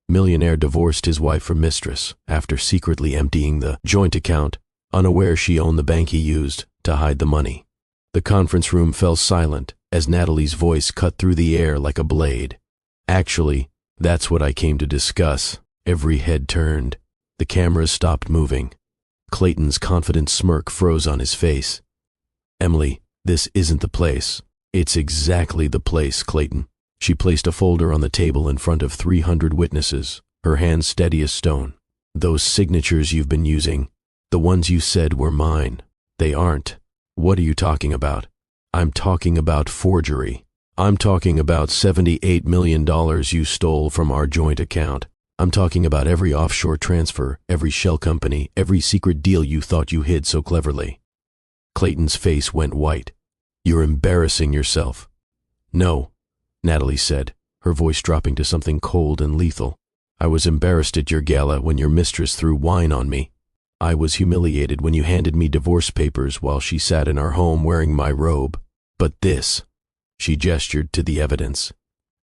Millionaire divorced his wife from Mistress after secretly emptying the joint account, unaware she owned the bank he used to hide the money. The conference room fell silent as Natalie's voice cut through the air like a blade. Actually, that's what I came to discuss. Every head turned. The cameras stopped moving. Clayton's confident smirk froze on his face. Emily, this isn't the place. It's exactly the place, Clayton. She placed a folder on the table in front of 300 witnesses, her hands steady as stone. Those signatures you've been using, the ones you said were mine, they aren't. What are you talking about? I'm talking about forgery. I'm talking about $78 million you stole from our joint account. I'm talking about every offshore transfer, every shell company, every secret deal you thought you hid so cleverly. Clayton's face went white. You're embarrassing yourself. No, Natalie said, her voice dropping to something cold and lethal. I was embarrassed at your gala when your mistress threw wine on me. I was humiliated when you handed me divorce papers while she sat in our home wearing my robe. But this, she gestured to the evidence,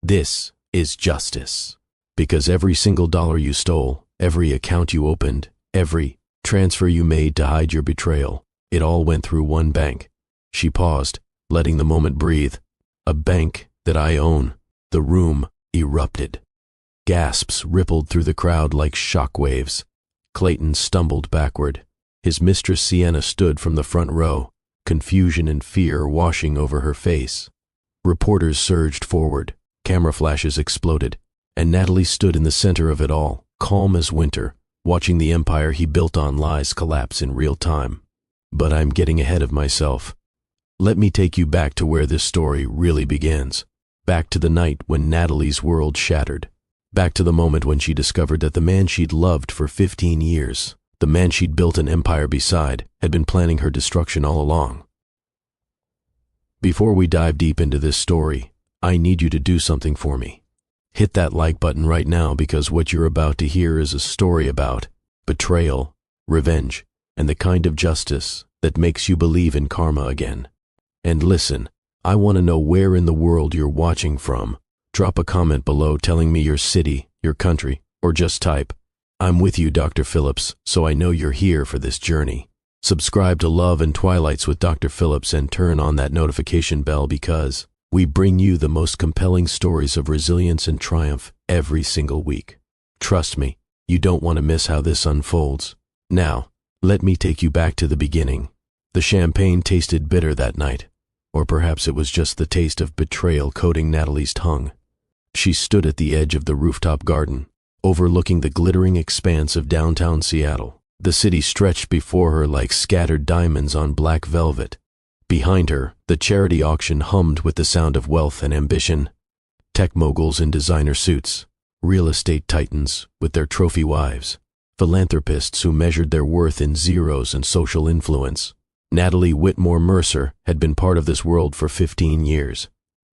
this is justice. Because every single dollar you stole, every account you opened, every transfer you made to hide your betrayal, it all went through one bank. She paused, letting the moment breathe. A bank that I own. The room erupted. Gasps rippled through the crowd like shock waves. Clayton stumbled backward. His mistress Sienna stood from the front row, confusion and fear washing over her face. Reporters surged forward, camera flashes exploded, and Natalie stood in the center of it all, calm as winter, watching the empire he built on lies collapse in real time. But I'm getting ahead of myself. Let me take you back to where this story really begins. Back to the night when Natalie's world shattered. Back to the moment when she discovered that the man she'd loved for 15 years, the man she'd built an empire beside, had been planning her destruction all along. Before we dive deep into this story, I need you to do something for me. Hit that like button right now, because what you're about to hear is a story about betrayal, revenge, and the kind of justice that makes you believe in karma again. And listen, I want to know where in the world you're watching from. Drop a comment below telling me your city, your country, or just type, I'm with you, Dr. Phillips, so I know you're here for this journey. Subscribe to Love and Twilights with Dr. Phillips and turn on that notification bell, because we bring you the most compelling stories of resilience and triumph every single week. Trust me, you don't want to miss how this unfolds. Now, let me take you back to the beginning. The champagne tasted bitter that night, or perhaps it was just the taste of betrayal coating Natalie's tongue. She stood at the edge of the rooftop garden, overlooking the glittering expanse of downtown Seattle. The city stretched before her like scattered diamonds on black velvet. Behind her, the charity auction hummed with the sound of wealth and ambition. Tech moguls in designer suits, real estate titans with their trophy wives, philanthropists who measured their worth in zeros and social influence. Natalie Whitmore Mercer had been part of this world for 15 years.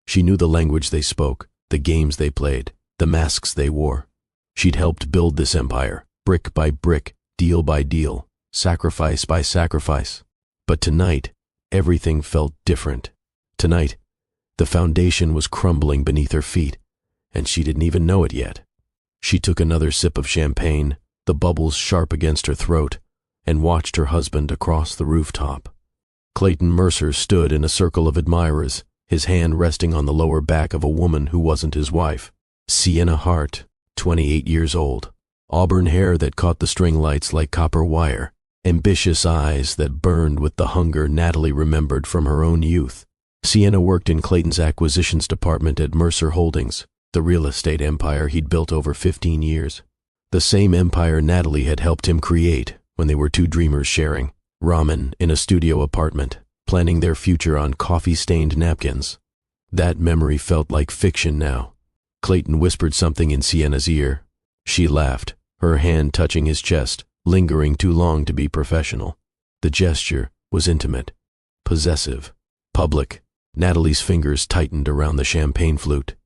She knew the language they spoke, the games they played, the masks they wore. She'd helped build this empire, brick by brick, deal by deal, sacrifice by sacrifice. But tonight, everything felt different. Tonight, the foundation was crumbling beneath her feet, and she didn't even know it yet. She took another sip of champagne, the bubbles sharp against her throat, and watched her husband across the rooftop. Clayton Mercer stood in a circle of admirers, his hand resting on the lower back of a woman who wasn't his wife. Sienna Hart, 28 years old, auburn hair that caught the string lights like copper wire, ambitious eyes that burned with the hunger Natalie remembered from her own youth. Sienna worked in Clayton's acquisitions department at Mercer Holdings, the real estate empire he'd built over 15 years. The same empire Natalie had helped him create when they were two dreamers sharing ramen in a studio apartment, planning their future on coffee-stained napkins. That memory felt like fiction now. Clayton whispered something in Sienna's ear. She laughed, her hand touching his chest, lingering too long to be professional. The gesture was intimate, possessive, public. Natalie's fingers tightened around the champagne flute.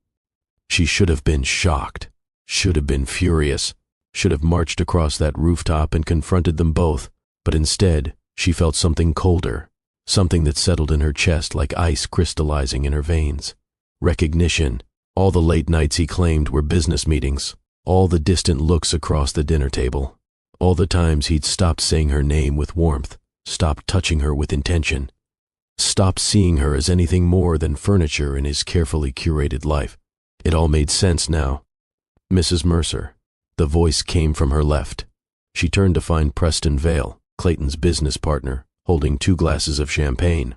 She should have been shocked, should have been furious, should have marched across that rooftop and confronted them both, but instead, she felt something colder, something that settled in her chest like ice crystallizing in her veins. Recognition. All the late nights he claimed were business meetings. All the distant looks across the dinner table. All the times he'd stopped saying her name with warmth, stopped touching her with intention, stopped seeing her as anything more than furniture in his carefully curated life. It all made sense now. Mrs. Mercer. The voice came from her left. She turned to find Preston Vale, Clayton's business partner, holding 2 glasses of champagne.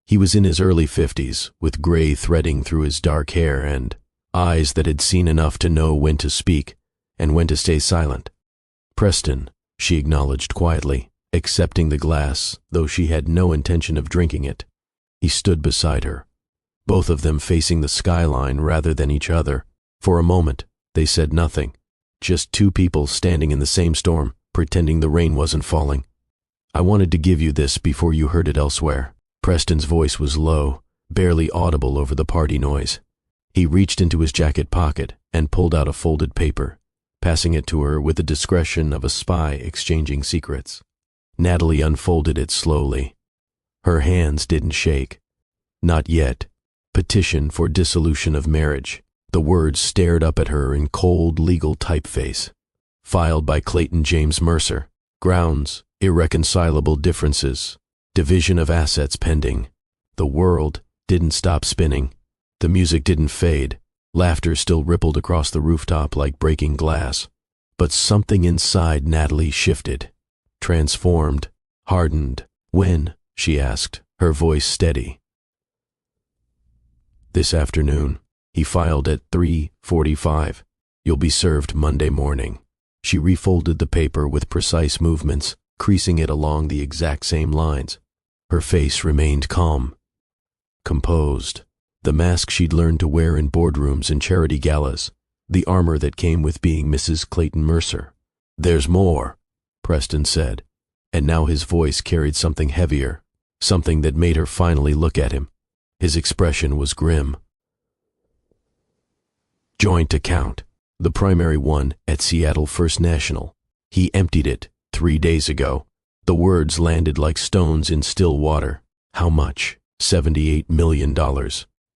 He was in his early 50s, with gray threading through his dark hair and eyes that had seen enough to know when to speak and when to stay silent. Preston, she acknowledged quietly, accepting the glass, though she had no intention of drinking it. He stood beside her, both of them facing the skyline rather than each other. For a moment, they said nothing, just 2 people standing in the same storm, pretending the rain wasn't falling. I wanted to give you this before you heard it elsewhere. Preston's voice was low, barely audible over the party noise. He reached into his jacket pocket and pulled out a folded paper, passing it to her with the discretion of a spy exchanging secrets. Natalie unfolded it slowly. Her hands didn't shake. Not yet. Petition for dissolution of marriage. The words stared up at her in cold legal typeface. Filed by Clayton James Mercer. Grounds, irreconcilable differences. Division of assets pending. The world didn't stop spinning. The music didn't fade. Laughter still rippled across the rooftop like breaking glass. But something inside Natalie shifted. Transformed. Hardened. When? She asked, her voice steady. This afternoon. He filed at 3:45. You'll be served Monday morning. She refolded the paper with precise movements, creasing it along the exact same lines. Her face remained calm. Composed. The mask she'd learned to wear in boardrooms and charity galas. The armor that came with being Mrs. Clayton Mercer. There's more, Preston said, and now his voice carried something heavier, something that made her finally look at him. His expression was grim. Joint account, the primary one at Seattle First National. He emptied it 3 days ago. The words landed like stones in still water. How much? $78 million.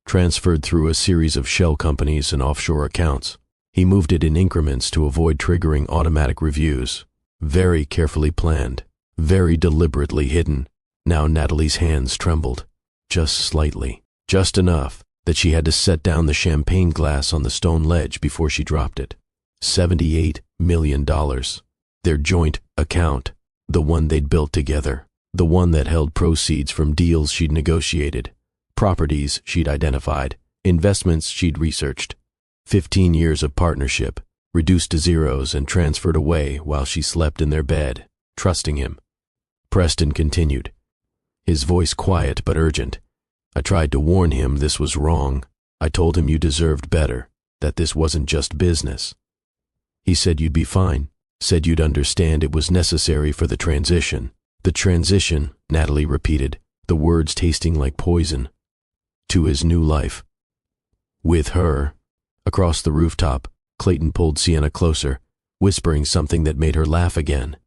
Transferred through a series of shell companies and offshore accounts. He moved it in increments to avoid triggering automatic reviews. Very carefully planned, very deliberately hidden. Now Natalie's hands trembled, just slightly, just enough that she had to set down the champagne glass on the stone ledge before she dropped it. $78 million. Their joint account, the one they'd built together, the one that held proceeds from deals she'd negotiated, properties she'd identified, investments she'd researched. 15 years of partnership, reduced to zeros and transferred away while she slept in their bed, trusting him. Preston continued, his voice quiet but urgent. I tried to warn him this was wrong. I told him you deserved better, that this wasn't just business. He said you'd be fine, said you'd understand it was necessary for the transition. The transition, Natalie repeated, the words tasting like poison. To his new life. With her. Across the rooftop, Clayton pulled Sienna closer, whispering something that made her laugh again.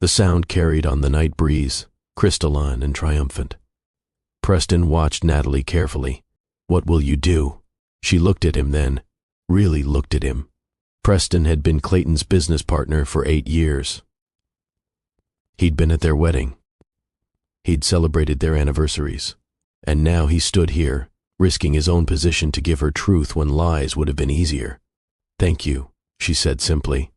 The sound carried on the night breeze, crystalline and triumphant. Preston watched Natalie carefully. What will you do? She looked at him then, really looked at him. Preston had been Clayton's business partner for 8 years. He'd been at their wedding. He'd celebrated their anniversaries. And now he stood here, risking his own position to give her truth when lies would have been easier. Thank you, she said simply.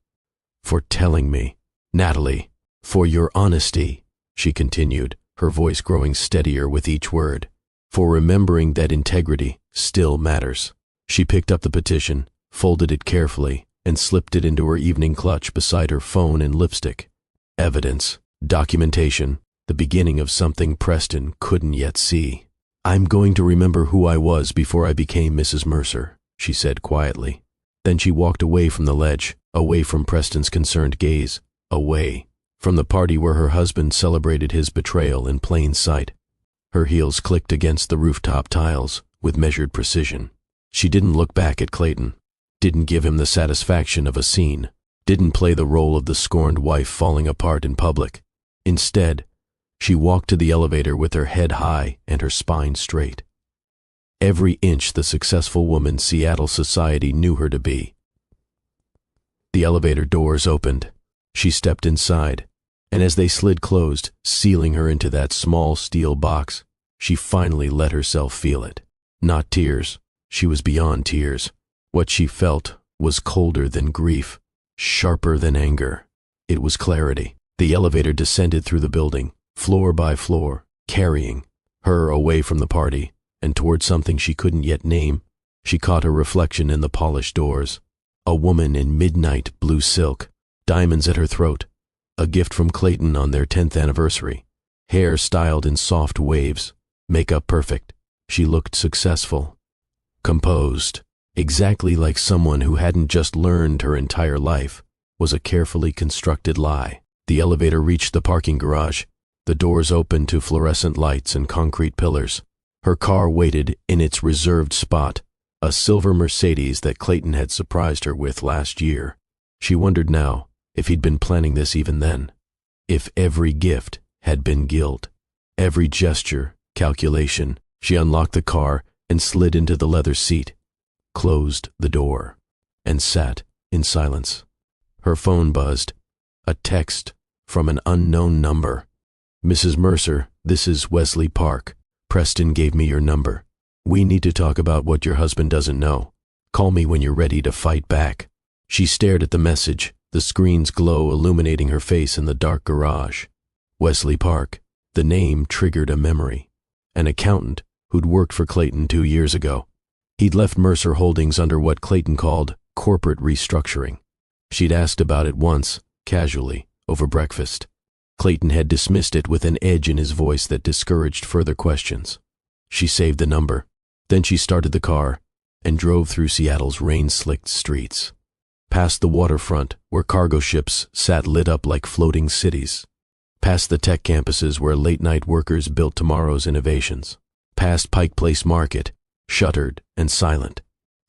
For telling me. Natalie, for your honesty, she continued, her voice growing steadier with each word. For remembering that integrity still matters. She picked up the petition, folded it carefully, and slipped it into her evening clutch beside her phone and lipstick. Evidence, documentation, the beginning of something Preston couldn't yet see. I'm going to remember who I was before I became Mrs. Mercer, she said quietly. Then she walked away from the ledge, away from Preston's concerned gaze, away from the party where her husband celebrated his betrayal in plain sight. Her heels clicked against the rooftop tiles with measured precision. She didn't look back at Clayton, didn't give him the satisfaction of a scene, didn't play the role of the scorned wife falling apart in public. Instead, she walked to the elevator with her head high and her spine straight. Every inch the successful woman Seattle society knew her to be. The elevator doors opened. She stepped inside, and as they slid closed, sealing her into that small steel box, she finally let herself feel it. Not tears. She was beyond tears. What she felt was colder than grief, sharper than anger. It was clarity. The elevator descended through the building, floor by floor, carrying her away from the party and toward something she couldn't yet name. She caught her reflection in the polished doors. A woman in midnight blue silk, diamonds at her throat, a gift from Clayton on their 10th anniversary, hair styled in soft waves, makeup perfect. She looked successful, composed, exactly like someone who hadn't just learned her entire life was a carefully constructed lie. The elevator reached the parking garage. The doors opened to fluorescent lights and concrete pillars. Her car waited in its reserved spot, a silver Mercedes that Clayton had surprised her with last year. She wondered now if he'd been planning this even then. If every gift had been guilt, every gesture, calculation. She unlocked the car and slid into the leather seat, closed the door, and sat in silence. Her phone buzzed. A text from an unknown number. "Mrs. Mercer, this is Wesley Park. Preston gave me your number. We need to talk about what your husband doesn't know. Call me when you're ready to fight back." She stared at the message, the screen's glow illuminating her face in the dark garage. Wesley Park. The name triggered a memory. An accountant who'd worked for Clayton 2 years ago. He'd left Mercer Holdings under what Clayton called corporate restructuring. She'd asked about it once, casually, over breakfast. Clayton had dismissed it with an edge in his voice that discouraged further questions. She saved the number. Then she started the car and drove through Seattle's rain-slicked streets. Past the waterfront, where cargo ships sat lit up like floating cities. Past the tech campuses where late-night workers built tomorrow's innovations. Past Pike Place Market, shuttered and silent.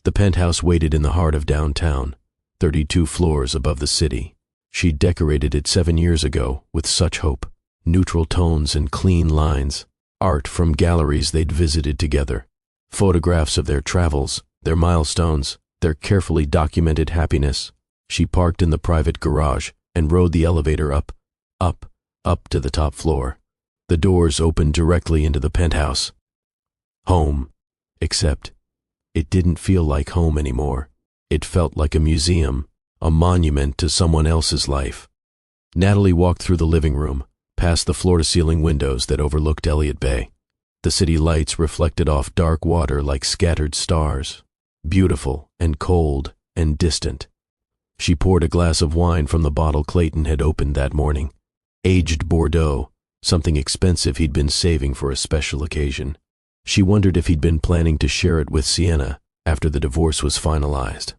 The penthouse waited in the heart of downtown, 32 floors above the city. She decorated it 7 years ago with such hope. Neutral tones and clean lines, art from galleries they'd visited together, photographs of their travels, their milestones, their carefully documented happiness. She parked in the private garage and rode the elevator up to the top floor. The doors opened directly into the penthouse. Home. Except it didn't feel like home anymore. It felt like a museum, a monument to someone else's life. Natalie walked through the living room, past the floor-to-ceiling windows that overlooked Elliott Bay. The city lights reflected off dark water like scattered stars, beautiful and cold and distant. She poured a glass of wine from the bottle Clayton had opened that morning. Aged Bordeaux, something expensive he'd been saving for a special occasion. She wondered if he'd been planning to share it with Sienna after the divorce was finalized.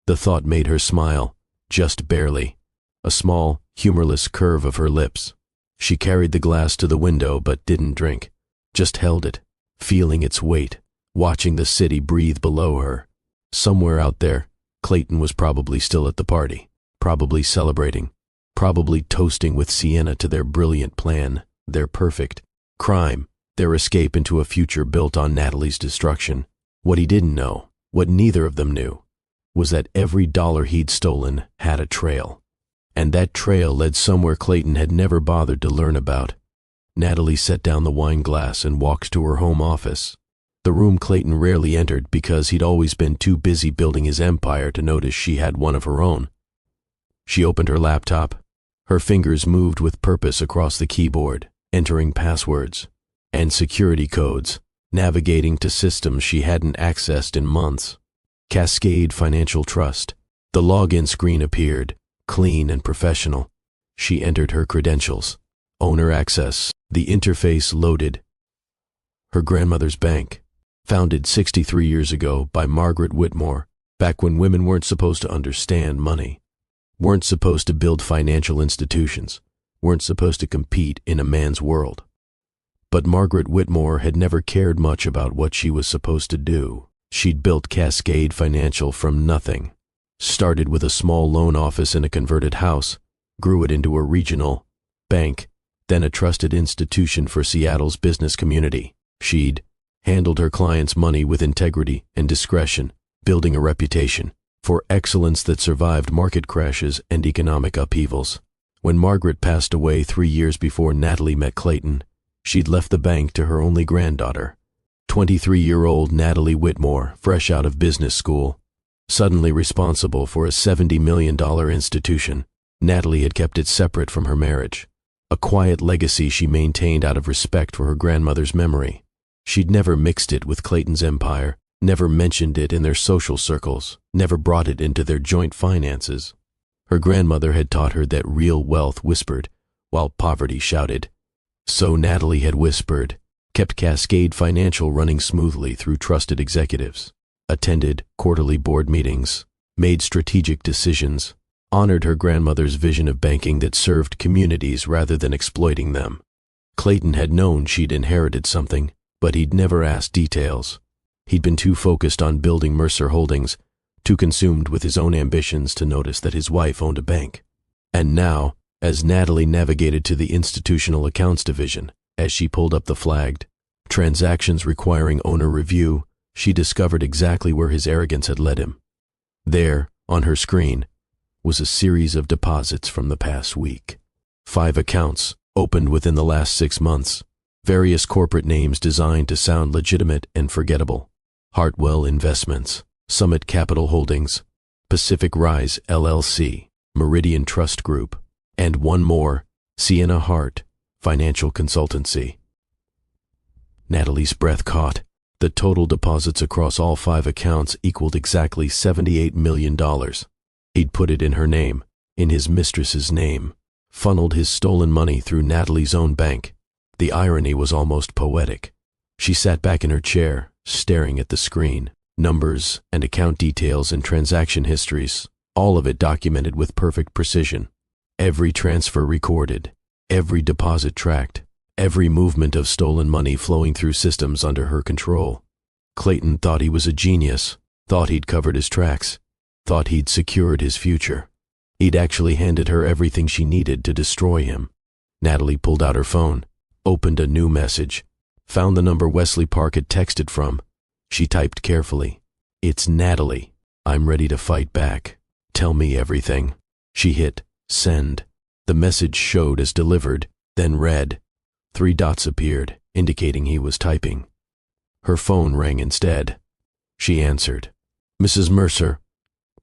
The thought made her smile, just barely, a small, humorless curve of her lips. She carried the glass to the window but didn't drink, just held it, feeling its weight, watching the city breathe below her. Somewhere out there, Clayton was probably still at the party, probably celebrating, probably toasting with Sienna to their brilliant plan, their perfect crime, their escape into a future built on Natalie's destruction. What he didn't know, what neither of them knew, was that every dollar he'd stolen had a trail. And that trail led somewhere Clayton had never bothered to learn about. Natalie set down the wine glass and walked to her home office, the room Clayton rarely entered because he'd always been too busy building his empire to notice she had one of her own. She opened her laptop. Her fingers moved with purpose across the keyboard, entering passwords and security codes, navigating to systems she hadn't accessed in months. Cascade Financial Trust. The login screen appeared, clean and professional. She entered her credentials. Owner access. The interface loaded. Her grandmother's bank, founded 63 years ago by Margaret Whitmore, back when women weren't supposed to understand money, weren't supposed to build financial institutions, weren't supposed to compete in a man's world. But Margaret Whitmore had never cared much about what she was supposed to do. She'd built Cascade Financial from nothing, started with a small loan office in a converted house, grew it into a regional bank, then a trusted institution for Seattle's business community. She'd handled her clients' money with integrity and discretion, building a reputation, for excellence that survived market crashes and economic upheavals. When Margaret passed away 3 years before Natalie met Clayton, she'd left the bank to her only granddaughter, 23-year-old Natalie Whitmore, fresh out of business school. Suddenly responsible for a $70 million institution, Natalie had kept it separate from her marriage, a quiet legacy she maintained out of respect for her grandmother's memory. She'd never mixed it with Clayton's empire, never mentioned it in their social circles, never brought it into their joint finances. Her grandmother had taught her that real wealth whispered, while poverty shouted. So Natalie had whispered, kept Cascade Financial running smoothly through trusted executives, attended quarterly board meetings, made strategic decisions, honored her grandmother's vision of banking that served communities rather than exploiting them. Clayton had known she'd inherited something, but he'd never asked details. He'd been too focused on building Mercer Holdings, too consumed with his own ambitions to notice that his wife owned a bank. And now, as Natalie navigated to the institutional accounts division, as she pulled up the flagged transactions requiring owner review, she discovered exactly where his arrogance had led him. There, on her screen, was a series of deposits from the past week. 5 accounts opened within the last 6 months, various corporate names designed to sound legitimate and forgettable. Hartwell Investments, Summit Capital Holdings, Pacific Rise LLC, Meridian Trust Group, and one more, Sienna Hart Financial Consultancy. Natalie's breath caught. The total deposits across all 5 accounts equaled exactly $78 million. He'd put it in her name, in his mistress's name, funneled his stolen money through Natalie's own bank. The irony was almost poetic. She sat back in her chair, staring at the screen. Numbers and account details and transaction histories, all of it documented with perfect precision. Every transfer recorded, every deposit tracked, every movement of stolen money flowing through systems under her control. Clayton thought he was a genius, thought he'd covered his tracks, thought he'd secured his future. He'd actually handed her everything she needed to destroy him. Natalie pulled out her phone, opened a new message, found the number Wesley Park had texted from. She typed carefully, "It's Natalie. I'm ready to fight back. Tell me everything." She hit send. The message showed as delivered, then read. 3 dots appeared, indicating he was typing. Her phone rang instead. She answered. "Mrs. Mercer."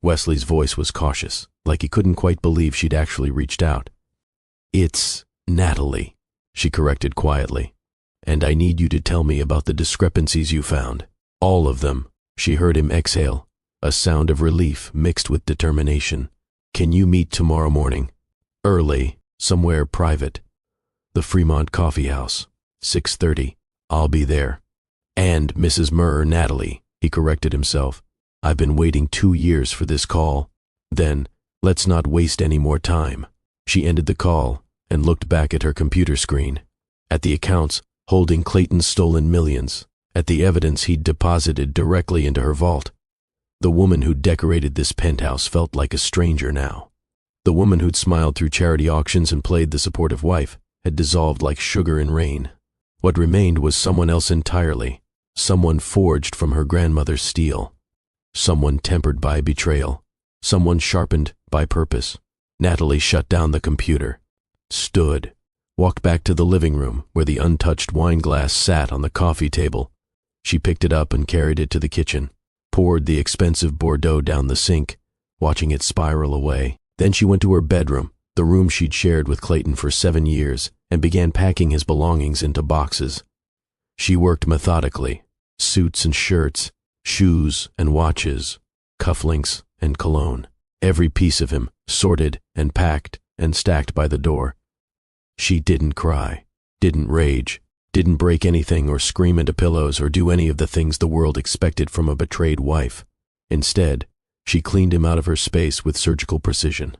Wesley's voice was cautious, like he couldn't quite believe she'd actually reached out. "It's Natalie," she corrected quietly. "And I need you to tell me about the discrepancies you found. All of them." She heard him exhale, a sound of relief mixed with determination. "Can you meet tomorrow morning? Early, somewhere private. The Fremont Coffee House, 6:30. I'll be there." "And Mrs. Natalie," he corrected himself. "I've been waiting 2 years for this call." Then, let's not waste any more time. She ended the call and looked back at her computer screen, at the accounts holding Clayton's stolen millions, at the evidence he'd deposited directly into her vault. The woman who'd decorated this penthouse felt like a stranger now. The woman who'd smiled through charity auctions and played the supportive wife had dissolved like sugar in rain. What remained was someone else entirely, someone forged from her grandmother's steel, someone tempered by betrayal, someone sharpened by purpose. Natalie shut down the computer, stood, walked back to the living room where the untouched wine glass sat on the coffee table. She picked it up and carried it to the kitchen, poured the expensive Bordeaux down the sink, watching it spiral away. Then she went to her bedroom, the room she'd shared with Clayton for 7 years, and began packing his belongings into boxes. She worked methodically, suits and shirts, shoes and watches, cufflinks and cologne, every piece of him sorted and packed and stacked by the door. She didn't cry, didn't rage, didn't break anything or scream into pillows or do any of the things the world expected from a betrayed wife. Instead, she cleaned him out of her space with surgical precision.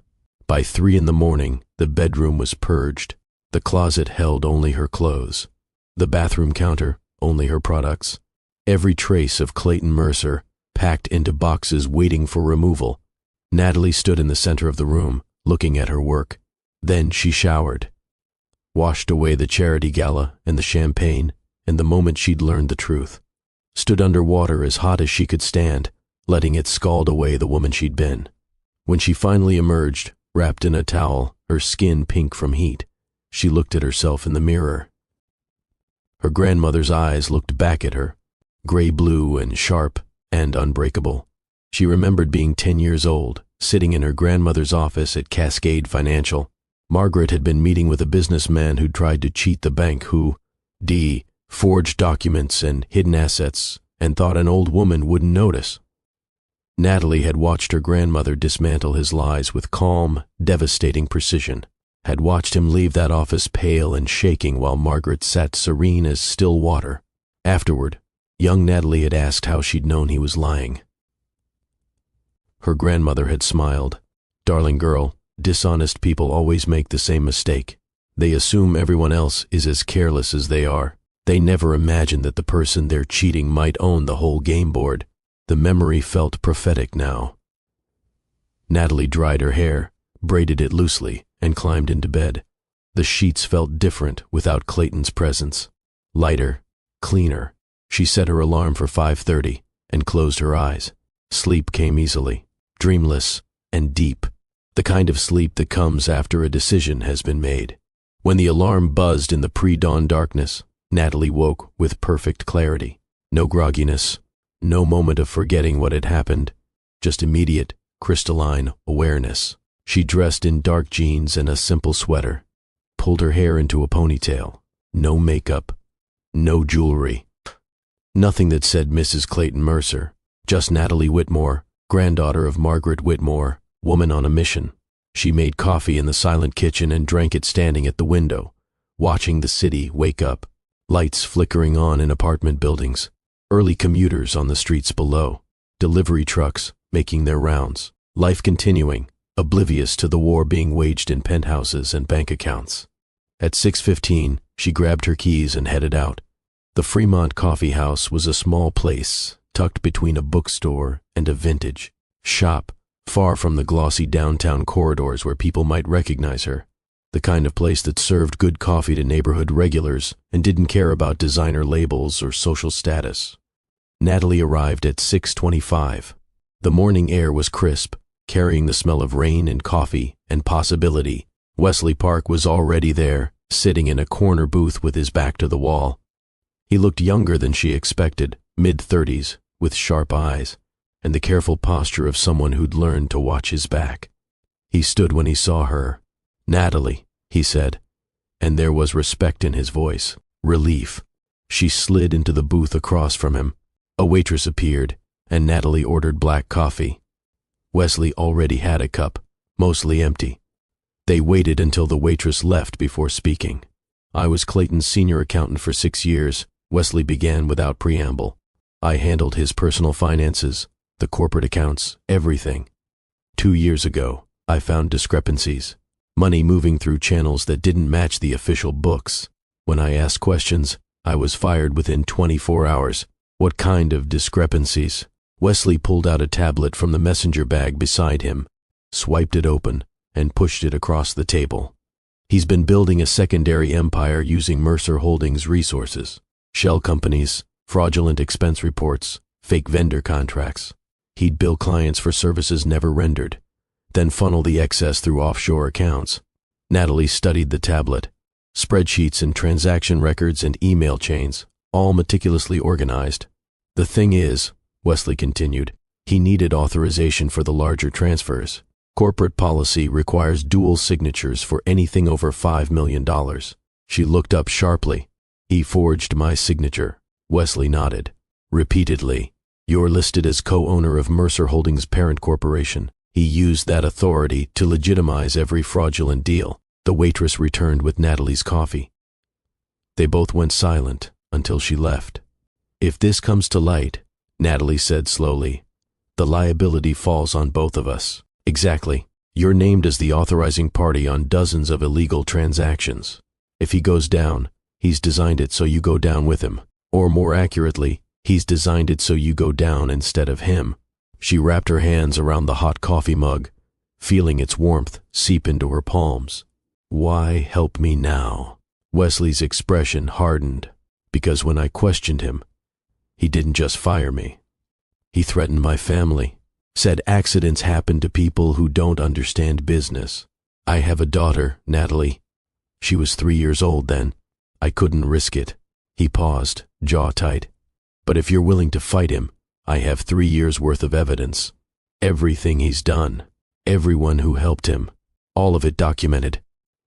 By 3 a.m, the bedroom was purged. The closet held only her clothes. The bathroom counter, only her products. Every trace of Clayton Mercer, packed into boxes waiting for removal. Natalie stood in the center of the room, looking at her work. Then she showered, washed away the charity gala and the champagne, and the moment she'd learned the truth. Stood under water as hot as she could stand, letting it scald away the woman she'd been. When she finally emerged, wrapped in a towel, her skin pink from heat, she looked at herself in the mirror. Her grandmother's eyes looked back at her, gray-blue and sharp and unbreakable. She remembered being 10 years old, sitting in her grandmother's office at Cascade Financial. Margaret had been meeting with a businessman who'd tried to cheat the bank who, forged documents and hidden assets and thought an old woman wouldn't notice. Natalie had watched her grandmother dismantle his lies with calm, devastating precision, had watched him leave that office pale and shaking while Margaret sat serene as still water. Afterward, young Natalie had asked how she'd known he was lying. Her grandmother had smiled. "Darling girl, dishonest people always make the same mistake. They assume everyone else is as careless as they are. They never imagine that the person they're cheating might own the whole game board." The memory felt prophetic now. Natalie dried her hair, braided it loosely, and climbed into bed. The sheets felt different without Clayton's presence. Lighter, cleaner. She set her alarm for 5:30 and closed her eyes. Sleep came easily, dreamless and deep, the kind of sleep that comes after a decision has been made. When the alarm buzzed in the pre-dawn darkness, Natalie woke with perfect clarity. No grogginess, no moment of forgetting what had happened, just immediate, crystalline awareness. She dressed in dark jeans and a simple sweater, pulled her hair into a ponytail. No makeup, no jewelry. Nothing that said Mrs. Clayton Mercer, just Natalie Whitmore, granddaughter of Margaret Whitmore, woman on a mission. She made coffee in the silent kitchen and drank it standing at the window, watching the city wake up, lights flickering on in apartment buildings, early commuters on the streets below, delivery trucks making their rounds, life continuing, oblivious to the war being waged in penthouses and bank accounts. At 6:15, she grabbed her keys and headed out. The Fremont Coffee House was a small place tucked between a bookstore and a vintage shop, far from the glossy downtown corridors where people might recognize her. The kind of place that served good coffee to neighborhood regulars and didn't care about designer labels or social status. Natalie arrived at 6:25. The morning air was crisp, carrying the smell of rain and coffee and possibility. Wesley Park was already there, sitting in a corner booth with his back to the wall. He looked younger than she expected, mid-30s, with sharp eyes, and the careful posture of someone who'd learned to watch his back. He stood when he saw her. "Natalie," he said, and there was respect in his voice, relief. She slid into the booth across from him. A waitress appeared, and Natalie ordered black coffee. Wesley already had a cup, mostly empty. They waited until the waitress left before speaking. "I was Clayton's senior accountant for 6 years, Wesley began without preamble. I handled his personal finances, the corporate accounts, everything. 2 years ago, I found discrepancies, money moving through channels that didn't match the official books. When I asked questions, I was fired within 24 hours. What kind of discrepancies?" Wesley pulled out a tablet from the messenger bag beside him, swiped it open, and pushed it across the table. "He's been building a secondary empire using Mercer Holdings resources, shell companies, fraudulent expense reports, fake vendor contracts. He'd bill clients for services never rendered, then funnel the excess through offshore accounts." Natalie studied the tablet. Spreadsheets and transaction records and email chains, all meticulously organized. "The thing is," Wesley continued, "he needed authorization for the larger transfers. Corporate policy requires dual signatures for anything over $5 million. She looked up sharply. "He forged my signature." Wesley nodded. "Repeatedly. You're listed as co-owner of Mercer Holdings' parent corporation. He used that authority to legitimize every fraudulent deal." The waitress returned with Natalie's coffee. They both went silent until she left. "If this comes to light," Natalie said slowly, "the liability falls on both of us." "Exactly. You're named as the authorizing party on dozens of illegal transactions. If he goes down, he's designed it so you go down with him. Or more accurately, he's designed it so you go down instead of him." She wrapped her hands around the hot coffee mug, feeling its warmth seep into her palms. "Why help me now?" Wesley's expression hardened, because when I questioned him, he didn't just fire me. He threatened my family. Said accidents happen to people who don't understand business. I have a daughter, Natalie. She was 3 years old then. I couldn't risk it. He paused, jaw tight. But if you're willing to fight him, I have 3 years' worth of evidence. Everything he's done. Everyone who helped him. All of it documented.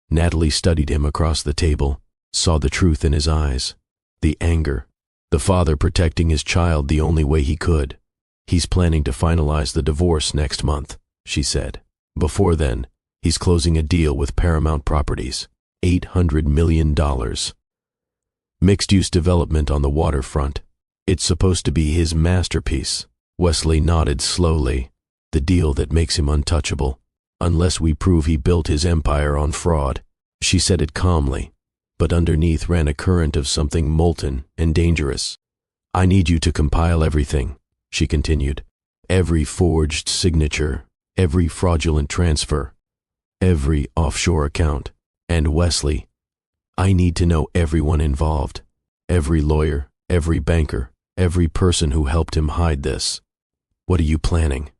Natalie studied him across the table, saw the truth in his eyes. The anger. The father protecting his child the only way he could. He's planning to finalize the divorce next month, she said. Before then, he's closing a deal with Paramount Properties. $800 million. Mixed-use development on the waterfront. It's supposed to be his masterpiece. Wesley nodded slowly. The deal that makes him untouchable. Unless we prove he built his empire on fraud. She said it calmly, but underneath ran a current of something molten and dangerous. I need you to compile everything, she continued. Every forged signature, every fraudulent transfer, every offshore account. And Wesley, I need to know everyone involved. Every lawyer, every banker, every person who helped him hide this. What are you planning?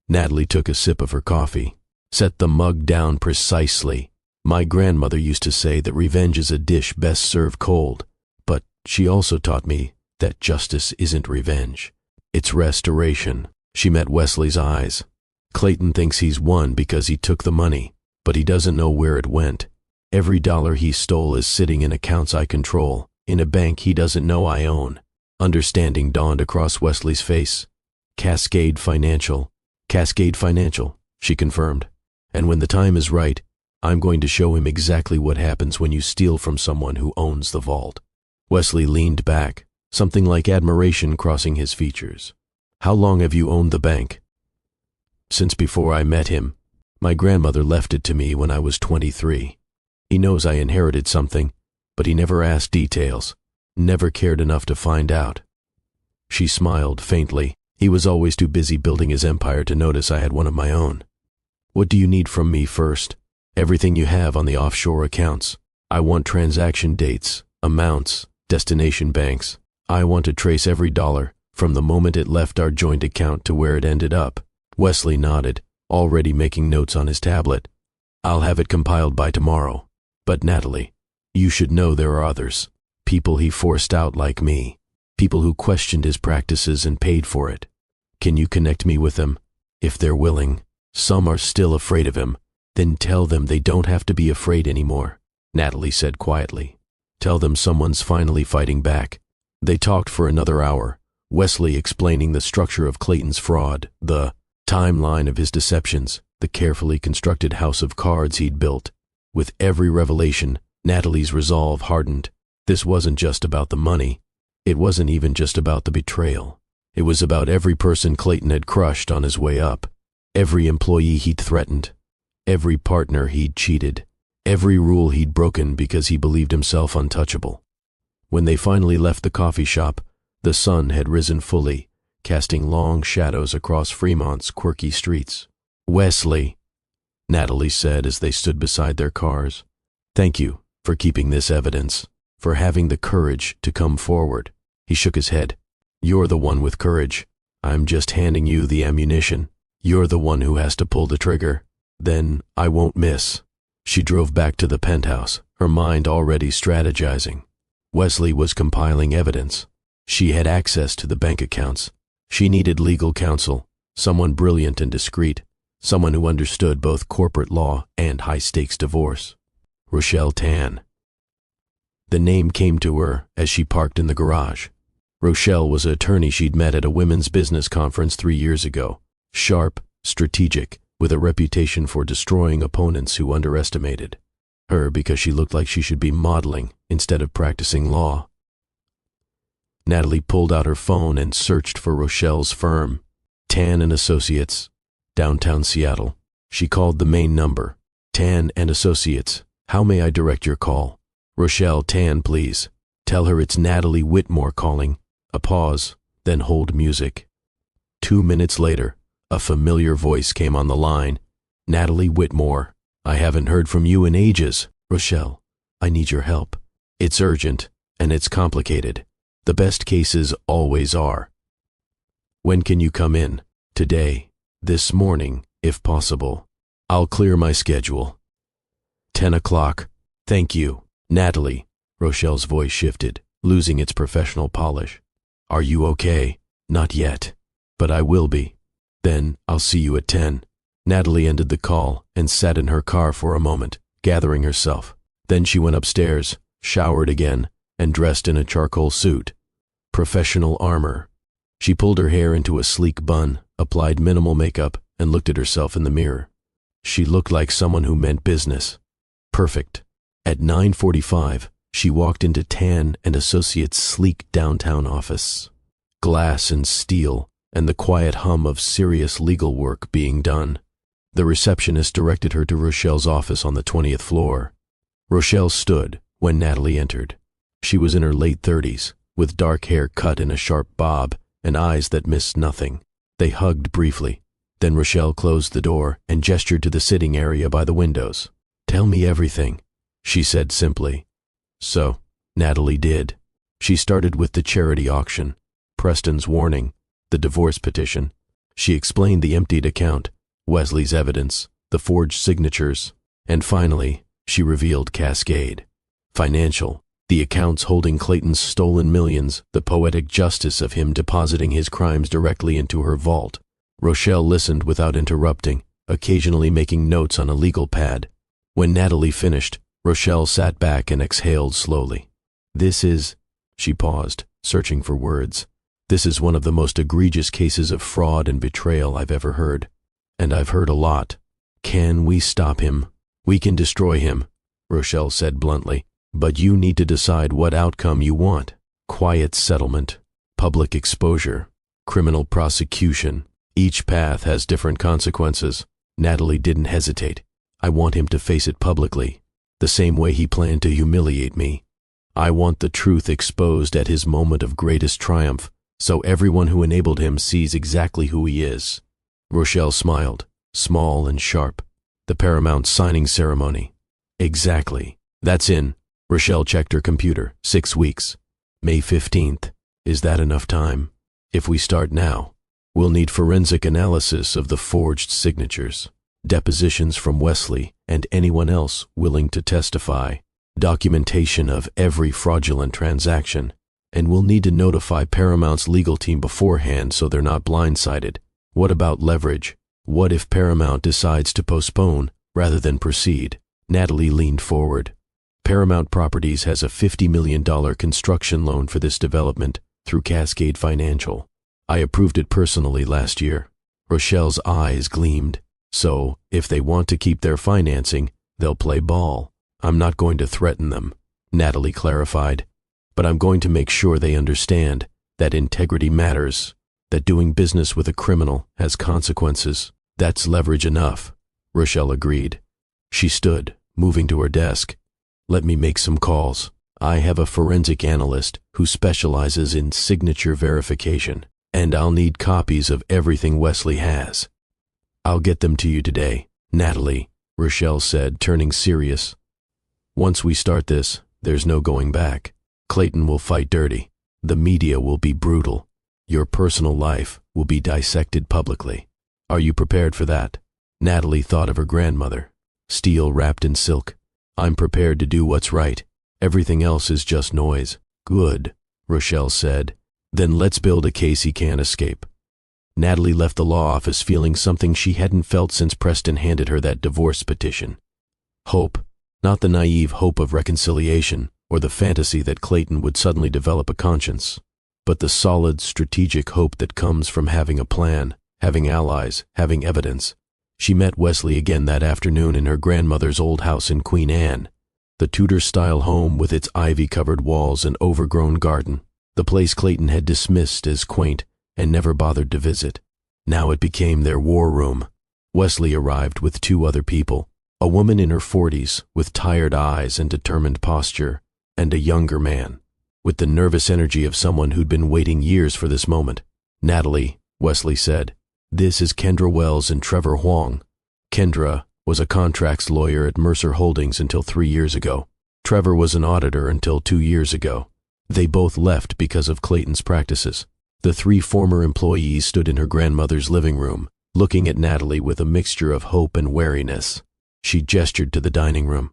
Natalie took a sip of her coffee. Set the mug down precisely. My grandmother used to say that revenge is a dish best served cold, but she also taught me that justice isn't revenge. It's restoration. She met Wesley's eyes. Clayton thinks he's won because he took the money, but he doesn't know where it went. Every dollar he stole is sitting in accounts I control, in a bank he doesn't know I own. Understanding dawned across Wesley's face. Cascade Financial, she confirmed. And when the time is right, I'm going to show him exactly what happens when you steal from someone who owns the vault. Wesley leaned back, something like admiration crossing his features. How long have you owned the bank? Since before I met him. My grandmother left it to me when I was 23. He knows I inherited something, but he never asked details, never cared enough to find out. She smiled faintly. He was always too busy building his empire to notice I had one of my own. What do you need from me first? Everything you have on the offshore accounts. I want transaction dates, amounts, destination banks. I want to trace every dollar from the moment it left our joint account to where it ended up. Wesley nodded, already making notes on his tablet. I'll have it compiled by tomorrow. But Natalie, you should know there are others. People he forced out like me. People who questioned his practices and paid for it. Can you connect me with them? If they're willing. Some are still afraid of him. Then tell them they don't have to be afraid anymore, Natalie said quietly. Tell them someone's finally fighting back. They talked for another hour, Wesley explaining the structure of Clayton's fraud, the timeline of his deceptions, the carefully constructed house of cards he'd built. With every revelation, Natalie's resolve hardened. This wasn't just about the money. It wasn't even just about the betrayal. It was about every person Clayton had crushed on his way up. Every employee he'd threatened. Every partner he'd cheated. Every rule he'd broken because he believed himself untouchable. When they finally left the coffee shop, the sun had risen fully, casting long shadows across Fremont's quirky streets. Wesley, Natalie said as they stood beside their cars. Thank you for keeping this evidence, for having the courage to come forward. He shook his head. You're the one with courage. I'm just handing you the ammunition. You're the one who has to pull the trigger. Then I won't miss. She drove back to the penthouse, her mind already strategizing. Wesley was compiling evidence. She had access to the bank accounts. She needed legal counsel, someone brilliant and discreet, someone who understood both corporate law and high-stakes divorce. Rochelle Tan. The name came to her as she parked in the garage. Rochelle was an attorney she'd met at a women's business conference 3 years ago. Sharp, strategic, with a reputation for destroying opponents who underestimated her because she looked like she should be modeling instead of practicing law. Natalie pulled out her phone and searched for Rochelle's firm, Tan and Associates, downtown Seattle. She called the main number. Tan and Associates, how may I direct your call? Rochelle Tan, please. Tell her it's Natalie Whitmore calling. A pause, then hold music. 2 minutes later, a familiar voice came on the line. Natalie Whitmore, I haven't heard from you in ages. Rochelle, I need your help. It's urgent, and it's complicated. The best cases always are. When can you come in? Today. This morning, if possible. I'll clear my schedule. 10 o'clock. Thank you. Natalie. Rochelle's voice shifted, losing its professional polish. Are you okay? Not yet. But I will be. Then, I'll see you at 10. Natalie ended the call and sat in her car for a moment, gathering herself. Then she went upstairs, showered again, and dressed in a charcoal suit. Professional armor. She pulled her hair into a sleek bun, applied minimal makeup, and looked at herself in the mirror. She looked like someone who meant business. Perfect. At 9:45, she walked into Tan and Associates' sleek downtown office. Glass and steel, and the quiet hum of serious legal work being done. The receptionist directed her to Rochelle's office on the 20th floor. Rochelle stood when Natalie entered. She was in her late 30s, with dark hair cut in a sharp bob and eyes that missed nothing. They hugged briefly. Then Rochelle closed the door and gestured to the sitting area by the windows. "Tell me everything," she said simply. So, Natalie did. She started with the charity auction, Preston's warning, the divorce petition. She explained the emptied account, Wesley's evidence, the forged signatures, and finally, she revealed Cascade. Financial, the accounts holding Clayton's stolen millions, the poetic justice of him depositing his crimes directly into her vault. Rochelle listened without interrupting, occasionally making notes on a legal pad. When Natalie finished, Rochelle sat back and exhaled slowly. She paused, searching for words. "This is one of the most egregious cases of fraud and betrayal I've ever heard. And I've heard a lot. Can we stop him? We can destroy him," Rochelle said bluntly. "But you need to decide what outcome you want. Quiet settlement, public exposure, criminal prosecution. Each path has different consequences." Natalie didn't hesitate. "I want him to face it publicly, the same way he planned to humiliate me. I want the truth exposed at his moment of greatest triumph, so everyone who enabled him sees exactly who he is." Rochelle smiled, small and sharp. "The Paramount signing ceremony." "Exactly. That's in." Rochelle checked her computer. 6 weeks. May 15th. Is that enough time? If we start now, we'll need forensic analysis of the forged signatures, depositions from Wesley and anyone else willing to testify, documentation of every fraudulent transaction, and we'll need to notify Paramount's legal team beforehand so they're not blindsided. What about leverage? What if Paramount decides to postpone rather than proceed? Natalie leaned forward. Paramount Properties has a $50 million construction loan for this development through Cascade Financial. I approved it personally last year. Rochelle's eyes gleamed. So, if they want to keep their financing, they'll play ball. I'm not going to threaten them, Natalie clarified. But I'm going to make sure they understand that integrity matters, that doing business with a criminal has consequences. That's leverage enough, Rochelle agreed. She stood, moving to her desk. "Let me make some calls. I have a forensic analyst who specializes in signature verification, and I'll need copies of everything Wesley has." "I'll get them to you today, Natalie," Rochelle said, turning serious. "Once we start this, there's no going back. Clayton will fight dirty. The media will be brutal. Your personal life will be dissected publicly. Are you prepared for that?" Natalie thought of her grandmother, steel wrapped in silk. "I'm prepared to do what's right. Everything else is just noise." "Good," Rochelle said. "Then let's build a case he can't escape." Natalie left the law office feeling something she hadn't felt since Preston handed her that divorce petition. Hope, not the naive hope of reconciliation or the fantasy that Clayton would suddenly develop a conscience, but the solid, strategic hope that comes from having a plan, having allies, having evidence. She met Wesley again that afternoon in her grandmother's old house in Queen Anne, the Tudor-style home with its ivy-covered walls and overgrown garden, the place Clayton had dismissed as quaint and never bothered to visit. Now it became their war room. Wesley arrived with 2 other people, a woman in her 40s with tired eyes and determined posture, and a younger man, with the nervous energy of someone who'd been waiting years for this moment. "Natalie," Wesley said, "this is Kendra Wells and Trevor Huang." Kendra was a contracts lawyer at Mercer Holdings until 3 years ago. Trevor was an auditor until 2 years ago. They both left because of Clayton's practices. The three former employees stood in her grandmother's living room, looking at Natalie with a mixture of hope and wariness. She gestured to the dining room.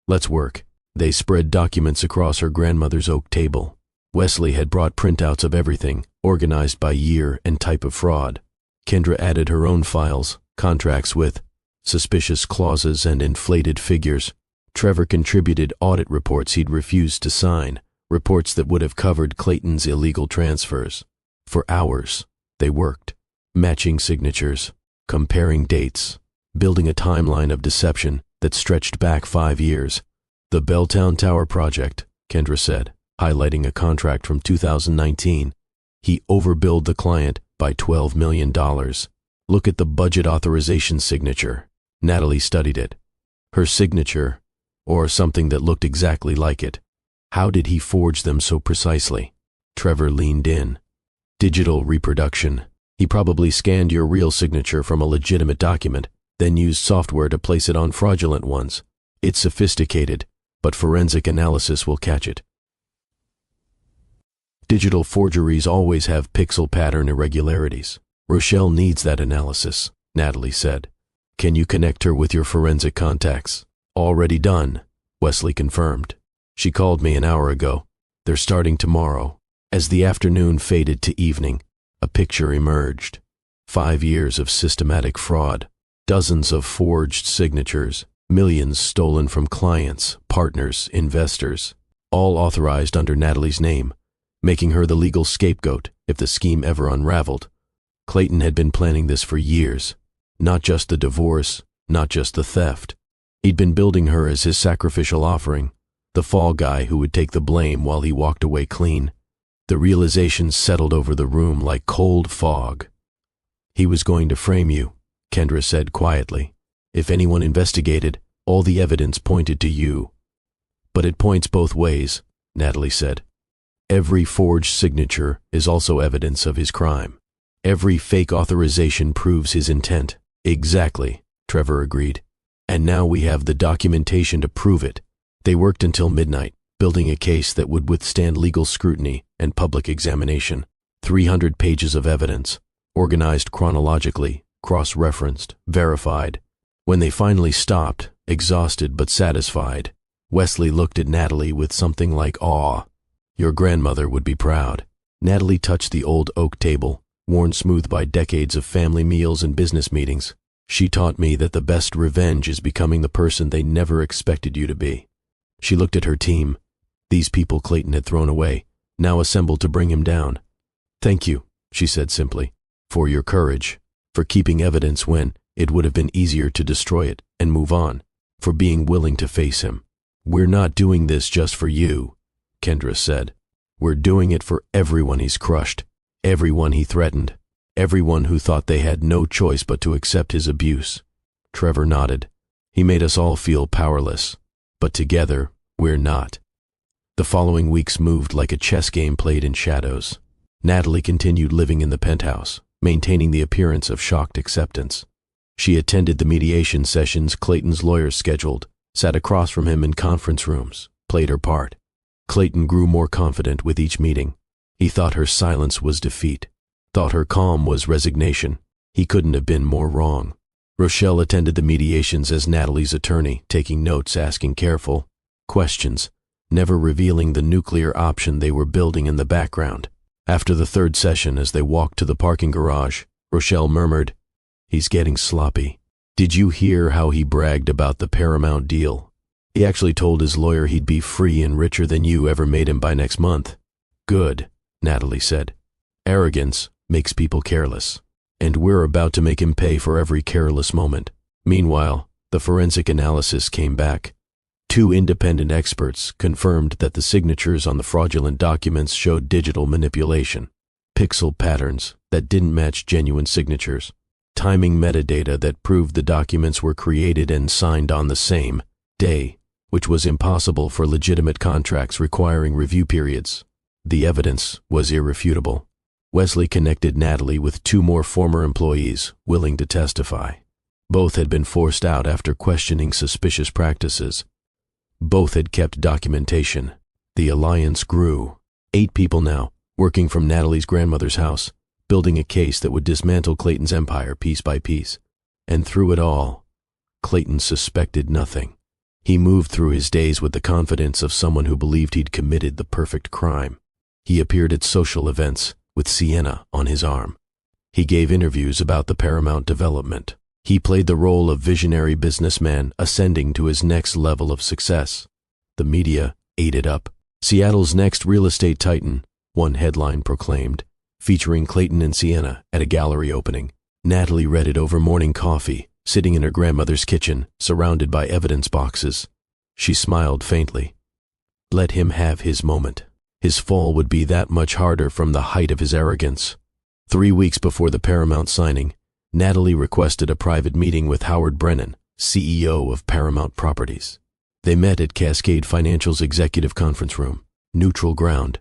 "Let's work." They spread documents across her grandmother's oak table. Wesley had brought printouts of everything, organized by year and type of fraud. Kendra added her own files, contracts with suspicious clauses and inflated figures. Trevor contributed audit reports he'd refused to sign, reports that would have covered Clayton's illegal transfers. For hours, they worked, matching signatures, comparing dates, building a timeline of deception that stretched back 5 years. "The Belltown Tower project," Kendra said, highlighting a contract from 2019. "He overbilled the client by $12 million. Look at the budget authorization signature." Natalie studied it. Her signature, or something that looked exactly like it. How did he forge them so precisely? Trevor leaned in. "Digital reproduction. He probably scanned your real signature from a legitimate document, then used software to place it on fraudulent ones. It's sophisticated, but forensic analysis will catch it." Digital forgeries always have pixel pattern irregularities. "Rochelle needs that analysis," Natalie said. "Can you connect her with your forensic contacts?" "Already done," Wesley confirmed. "She called me an hour ago. They're starting tomorrow." As the afternoon faded to evening, a picture emerged. 5 years of systematic fraud, dozens of forged signatures, millions stolen from clients, partners, investors, all authorized under Natalie's name, making her the legal scapegoat if the scheme ever unraveled. Clayton had been planning this for years. Not just the divorce, not just the theft. He'd been building her as his sacrificial offering, the fall guy who would take the blame while he walked away clean. The realization settled over the room like cold fog. "He was going to frame you," Kendra said quietly. "If anyone investigated, all the evidence pointed to you." "But it points both ways," Natalie said. "Every forged signature is also evidence of his crime. Every fake authorization proves his intent." "Exactly," Trevor agreed. "And now we have the documentation to prove it." They worked until midnight, building a case that would withstand legal scrutiny and public examination. 300 pages of evidence, organized chronologically, cross-referenced, verified. When they finally stopped, exhausted but satisfied, Wesley looked at Natalie with something like awe. "Your grandmother would be proud." Natalie touched the old oak table, worn smooth by decades of family meals and business meetings. "She taught me that the best revenge is becoming the person they never expected you to be." She looked at her team. These people Clayton had thrown away, now assembled to bring him down. "Thank you," she said simply, "for your courage, for keeping evidence when it would have been easier to destroy it and move on, for being willing to face him." "We're not doing this just for you," Kendra said. "We're doing it for everyone he's crushed, everyone he threatened, everyone who thought they had no choice but to accept his abuse." Trevor nodded. "He made us all feel powerless, but together, we're not." The following weeks moved like a chess game played in shadows. Natalie continued living in the penthouse, maintaining the appearance of shocked acceptance. She attended the mediation sessions Clayton's lawyers scheduled, sat across from him in conference rooms, played her part. Clayton grew more confident with each meeting. He thought her silence was defeat, thought her calm was resignation. He couldn't have been more wrong. Rochelle attended the mediations as Natalie's attorney, taking notes, asking careful questions, never revealing the nuclear option they were building in the background. After the third session, as they walked to the parking garage, Rochelle murmured, "He's getting sloppy. Did you hear how he bragged about the Paramount deal? He actually told his lawyer he'd be free and richer than you ever made him by next month." "Good," Natalie said. "Arrogance makes people careless, and we're about to make him pay for every careless moment." Meanwhile, the forensic analysis came back. 2 independent experts confirmed that the signatures on the fraudulent documents showed digital manipulation, pixel patterns that didn't match genuine signatures, timing metadata that proved the documents were created and signed on the same day, which was impossible for legitimate contracts requiring review periods. The evidence was irrefutable. Wesley connected Natalie with 2 more former employees willing to testify. Both had been forced out after questioning suspicious practices. Both had kept documentation. The alliance grew. 8 people now, working from Natalie's grandmother's house, building a case that would dismantle Clayton's empire piece by piece. And through it all, Clayton suspected nothing. He moved through his days with the confidence of someone who believed he'd committed the perfect crime. He appeared at social events with Sienna on his arm. He gave interviews about the Paramount development. He played the role of visionary businessman ascending to his next level of success. The media ate it up. Seattle's next real estate titan, one headline proclaimed, featuring Clayton and Sienna at a gallery opening. Natalie read it over morning coffee, sitting in her grandmother's kitchen, surrounded by evidence boxes. She smiled faintly. Let him have his moment. His fall would be that much harder from the height of his arrogance. 3 weeks before the Paramount signing, Natalie requested a private meeting with Howard Brennan, CEO of Paramount Properties. They met at Cascade Financial's executive conference room. Neutral ground.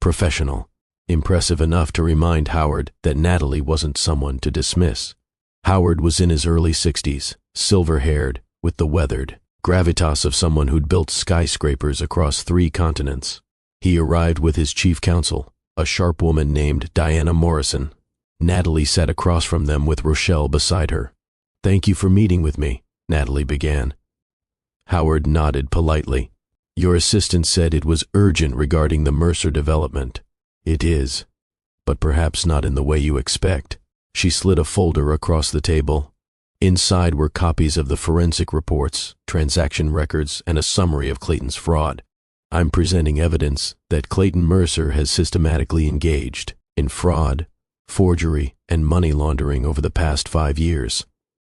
Professional. Impressive enough to remind Howard that Natalie wasn't someone to dismiss. Howard was in his early 60s, silver-haired, with the weathered gravitas of someone who'd built skyscrapers across 3 continents. He arrived with his chief counsel, a sharp woman named Diana Morrison. Natalie sat across from them with Rochelle beside her. "Thank you for meeting with me," Natalie began. Howard nodded politely. "Your assistant said it was urgent regarding the Mercer development." "It is, but perhaps not in the way you expect." She slid a folder across the table. Inside were copies of the forensic reports, transaction records, and a summary of Clayton's fraud. "I'm presenting evidence that Clayton Mercer has systematically engaged in fraud, forgery, and money laundering over the past 5 years.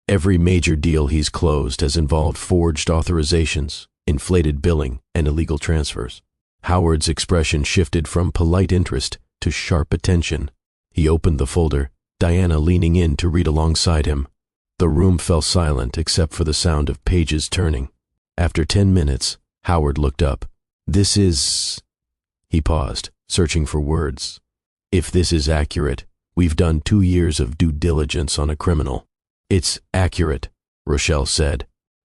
Every major deal he's closed has involved forged authorizations, inflated billing, and illegal transfers." Howard's expression shifted from polite interest to sharp attention. He opened the folder, Diana leaning in to read alongside him. The room fell silent except for the sound of pages turning. After 10 minutes, Howard looked up. "This is—" He paused, searching for words. "If this is accurate, we've done 2 years of due diligence on a criminal." "It's accurate," Rochelle said.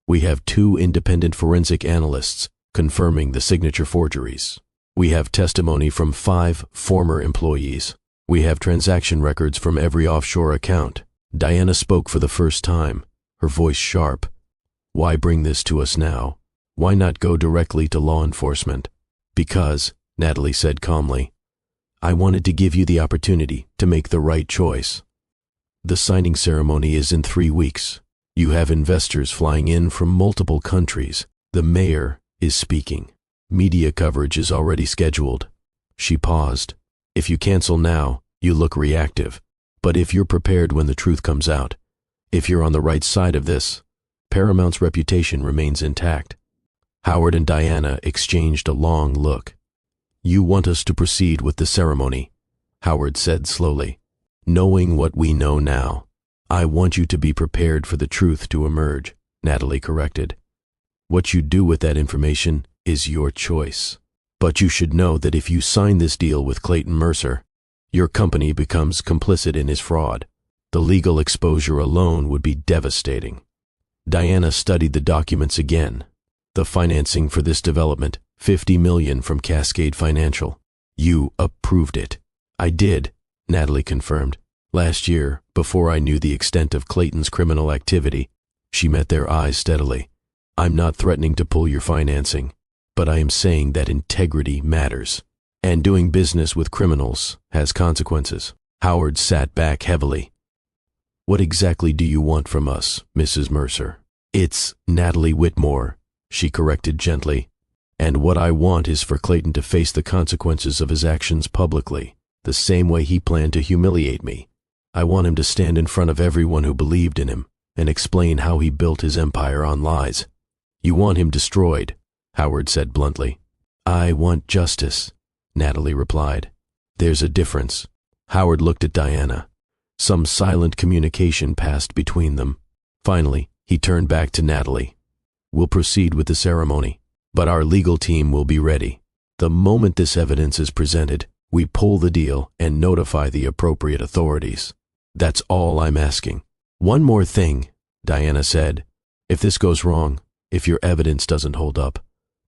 "We have 2 independent forensic analysts confirming the signature forgeries. We have testimony from 5 former employees. We have transaction records from every offshore account." Diana spoke for the first time, her voice sharp. "Why bring this to us now? Why not go directly to law enforcement?" "Because," Natalie said calmly, "I wanted to give you the opportunity to make the right choice. The signing ceremony is in 3 weeks. You have investors flying in from multiple countries. The mayor is speaking. Media coverage is already scheduled." She paused. "If you cancel now, you look reactive. But if you're prepared when the truth comes out, if you're on the right side of this, Paramount's reputation remains intact." Howard and Diana exchanged a long look. "You want us to proceed with the ceremony," Howard said slowly. "Knowing what we know now, I want you to be prepared for the truth to emerge," Natalie corrected. "What you do with that information is your choice. But you should know that if you sign this deal with Clayton Mercer, your company becomes complicit in his fraud. The legal exposure alone would be devastating." Diana studied the documents again. "The financing for this development, $50 million from Cascade Financial. You approved it." "I did," Natalie confirmed. "Last year, before I knew the extent of Clayton's criminal activity." She met their eyes steadily. "I'm not threatening to pull your financing, but I am saying that integrity matters. And doing business with criminals has consequences." Howard sat back heavily. "What exactly do you want from us, Mrs. Mercer?" "It's Natalie Whitmore," she corrected gently. "And what I want is for Clayton to face the consequences of his actions publicly, the same way he planned to humiliate me. I want him to stand in front of everyone who believed in him and explain how he built his empire on lies." "You want him destroyed," Howard said bluntly. "I want justice," Natalie replied. "There's a difference." Howard looked at Diana. Some silent communication passed between them. Finally, he turned back to Natalie. "We'll proceed with the ceremony, but our legal team will be ready. The moment this evidence is presented, we pull the deal and notify the appropriate authorities. That's all I'm asking." "One more thing," Diana said. "If this goes wrong, if your evidence doesn't hold up,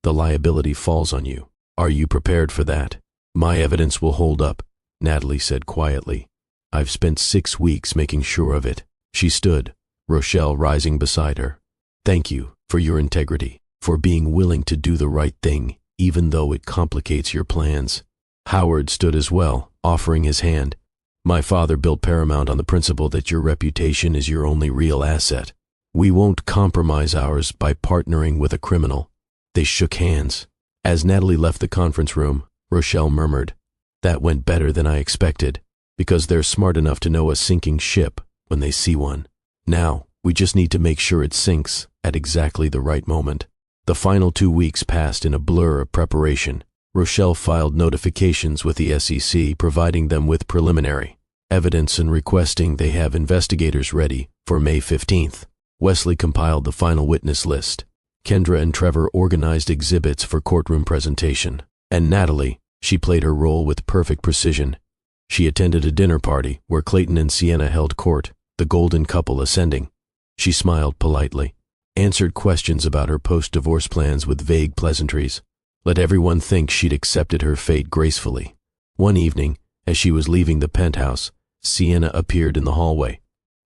the liability falls on you. Are you prepared for that?" My evidence will hold up, Natalie said quietly. I've spent 6 weeks making sure of it. She stood, Rochelle rising beside her. Thank you for your integrity, for being willing to do the right thing, even though it complicates your plans. Howard stood as well, offering his hand. My father built Paramount on the principle that your reputation is your only real asset. We won't compromise ours by partnering with a criminal. They shook hands. As Natalie left the conference room, Rochelle murmured, That went better than I expected, because they're smart enough to know a sinking ship when they see one. Now, we just need to make sure it sinks at exactly the right moment. The final 2 weeks passed in a blur of preparation. Rochelle filed notifications with the SEC, providing them with preliminary evidence and requesting they have investigators ready for May 15th. Wesley compiled the final witness list. Kendra and Trevor organized exhibits for courtroom presentation. And Natalie, she played her role with perfect precision. She attended a dinner party where Clayton and Sienna held court, the golden couple ascending. She smiled politely, answered questions about her post-divorce plans with vague pleasantries, let everyone think she'd accepted her fate gracefully. One evening, as she was leaving the penthouse, Sienna appeared in the hallway.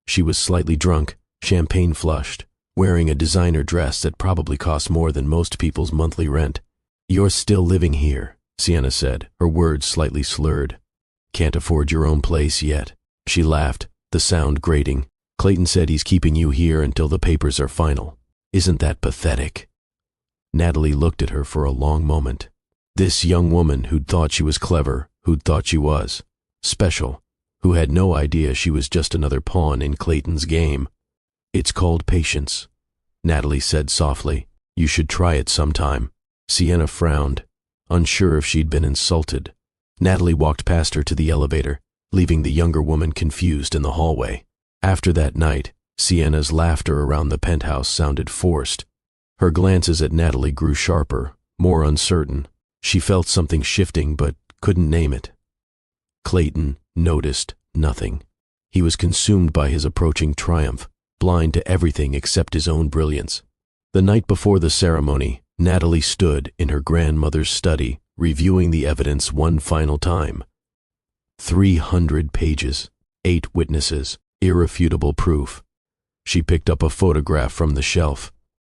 She was slightly drunk, champagne-flushed, wearing a designer dress that probably cost more than most people's monthly rent. You're still living here, Sienna said, her words slightly slurred. Can't afford your own place yet. She laughed, the sound grating. Clayton said he's keeping you here until the papers are final. Isn't that pathetic? Natalie looked at her for a long moment. This young woman who'd thought she was clever, who'd thought she was special, who had no idea she was just another pawn in Clayton's game. It's called patience, Natalie said softly. You should try it sometime. Sienna frowned, unsure if she'd been insulted. Natalie walked past her to the elevator, leaving the younger woman confused in the hallway. After that night, Sienna's laughter around the penthouse sounded forced. Her glances at Natalie grew sharper, more uncertain. She felt something shifting but couldn't name it. Clayton noticed nothing. He was consumed by his approaching triumph, blind to everything except his own brilliance. The night before the ceremony, Natalie stood in her grandmother's study, reviewing the evidence one final time. 300 pages, 8 witnesses, irrefutable proof. She picked up a photograph from the shelf.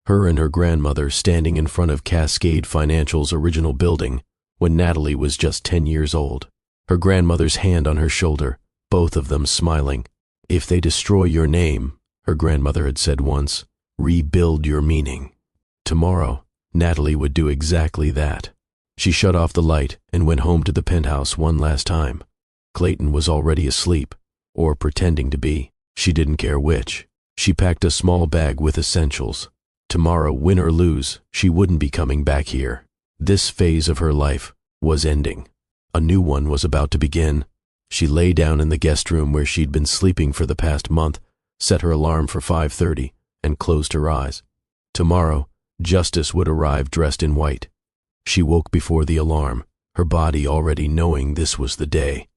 Her and her grandmother standing in front of Cascade Financial's original building when Natalie was just 10 years old. Her grandmother's hand on her shoulder, both of them smiling. If they destroy your name, her grandmother had said once, rebuild your meaning. Tomorrow, Natalie would do exactly that. She shut off the light and went home to the penthouse one last time. Clayton was already asleep, or pretending to be. She didn't care which. She packed a small bag with essentials. Tomorrow, win or lose, she wouldn't be coming back here. This phase of her life was ending. A new one was about to begin. She lay down in the guest room where she'd been sleeping for the past month, set her alarm for 5:30, and closed her eyes. Tomorrow, Justice would arrive dressed in white. She woke before the alarm, her body already knowing this was the day.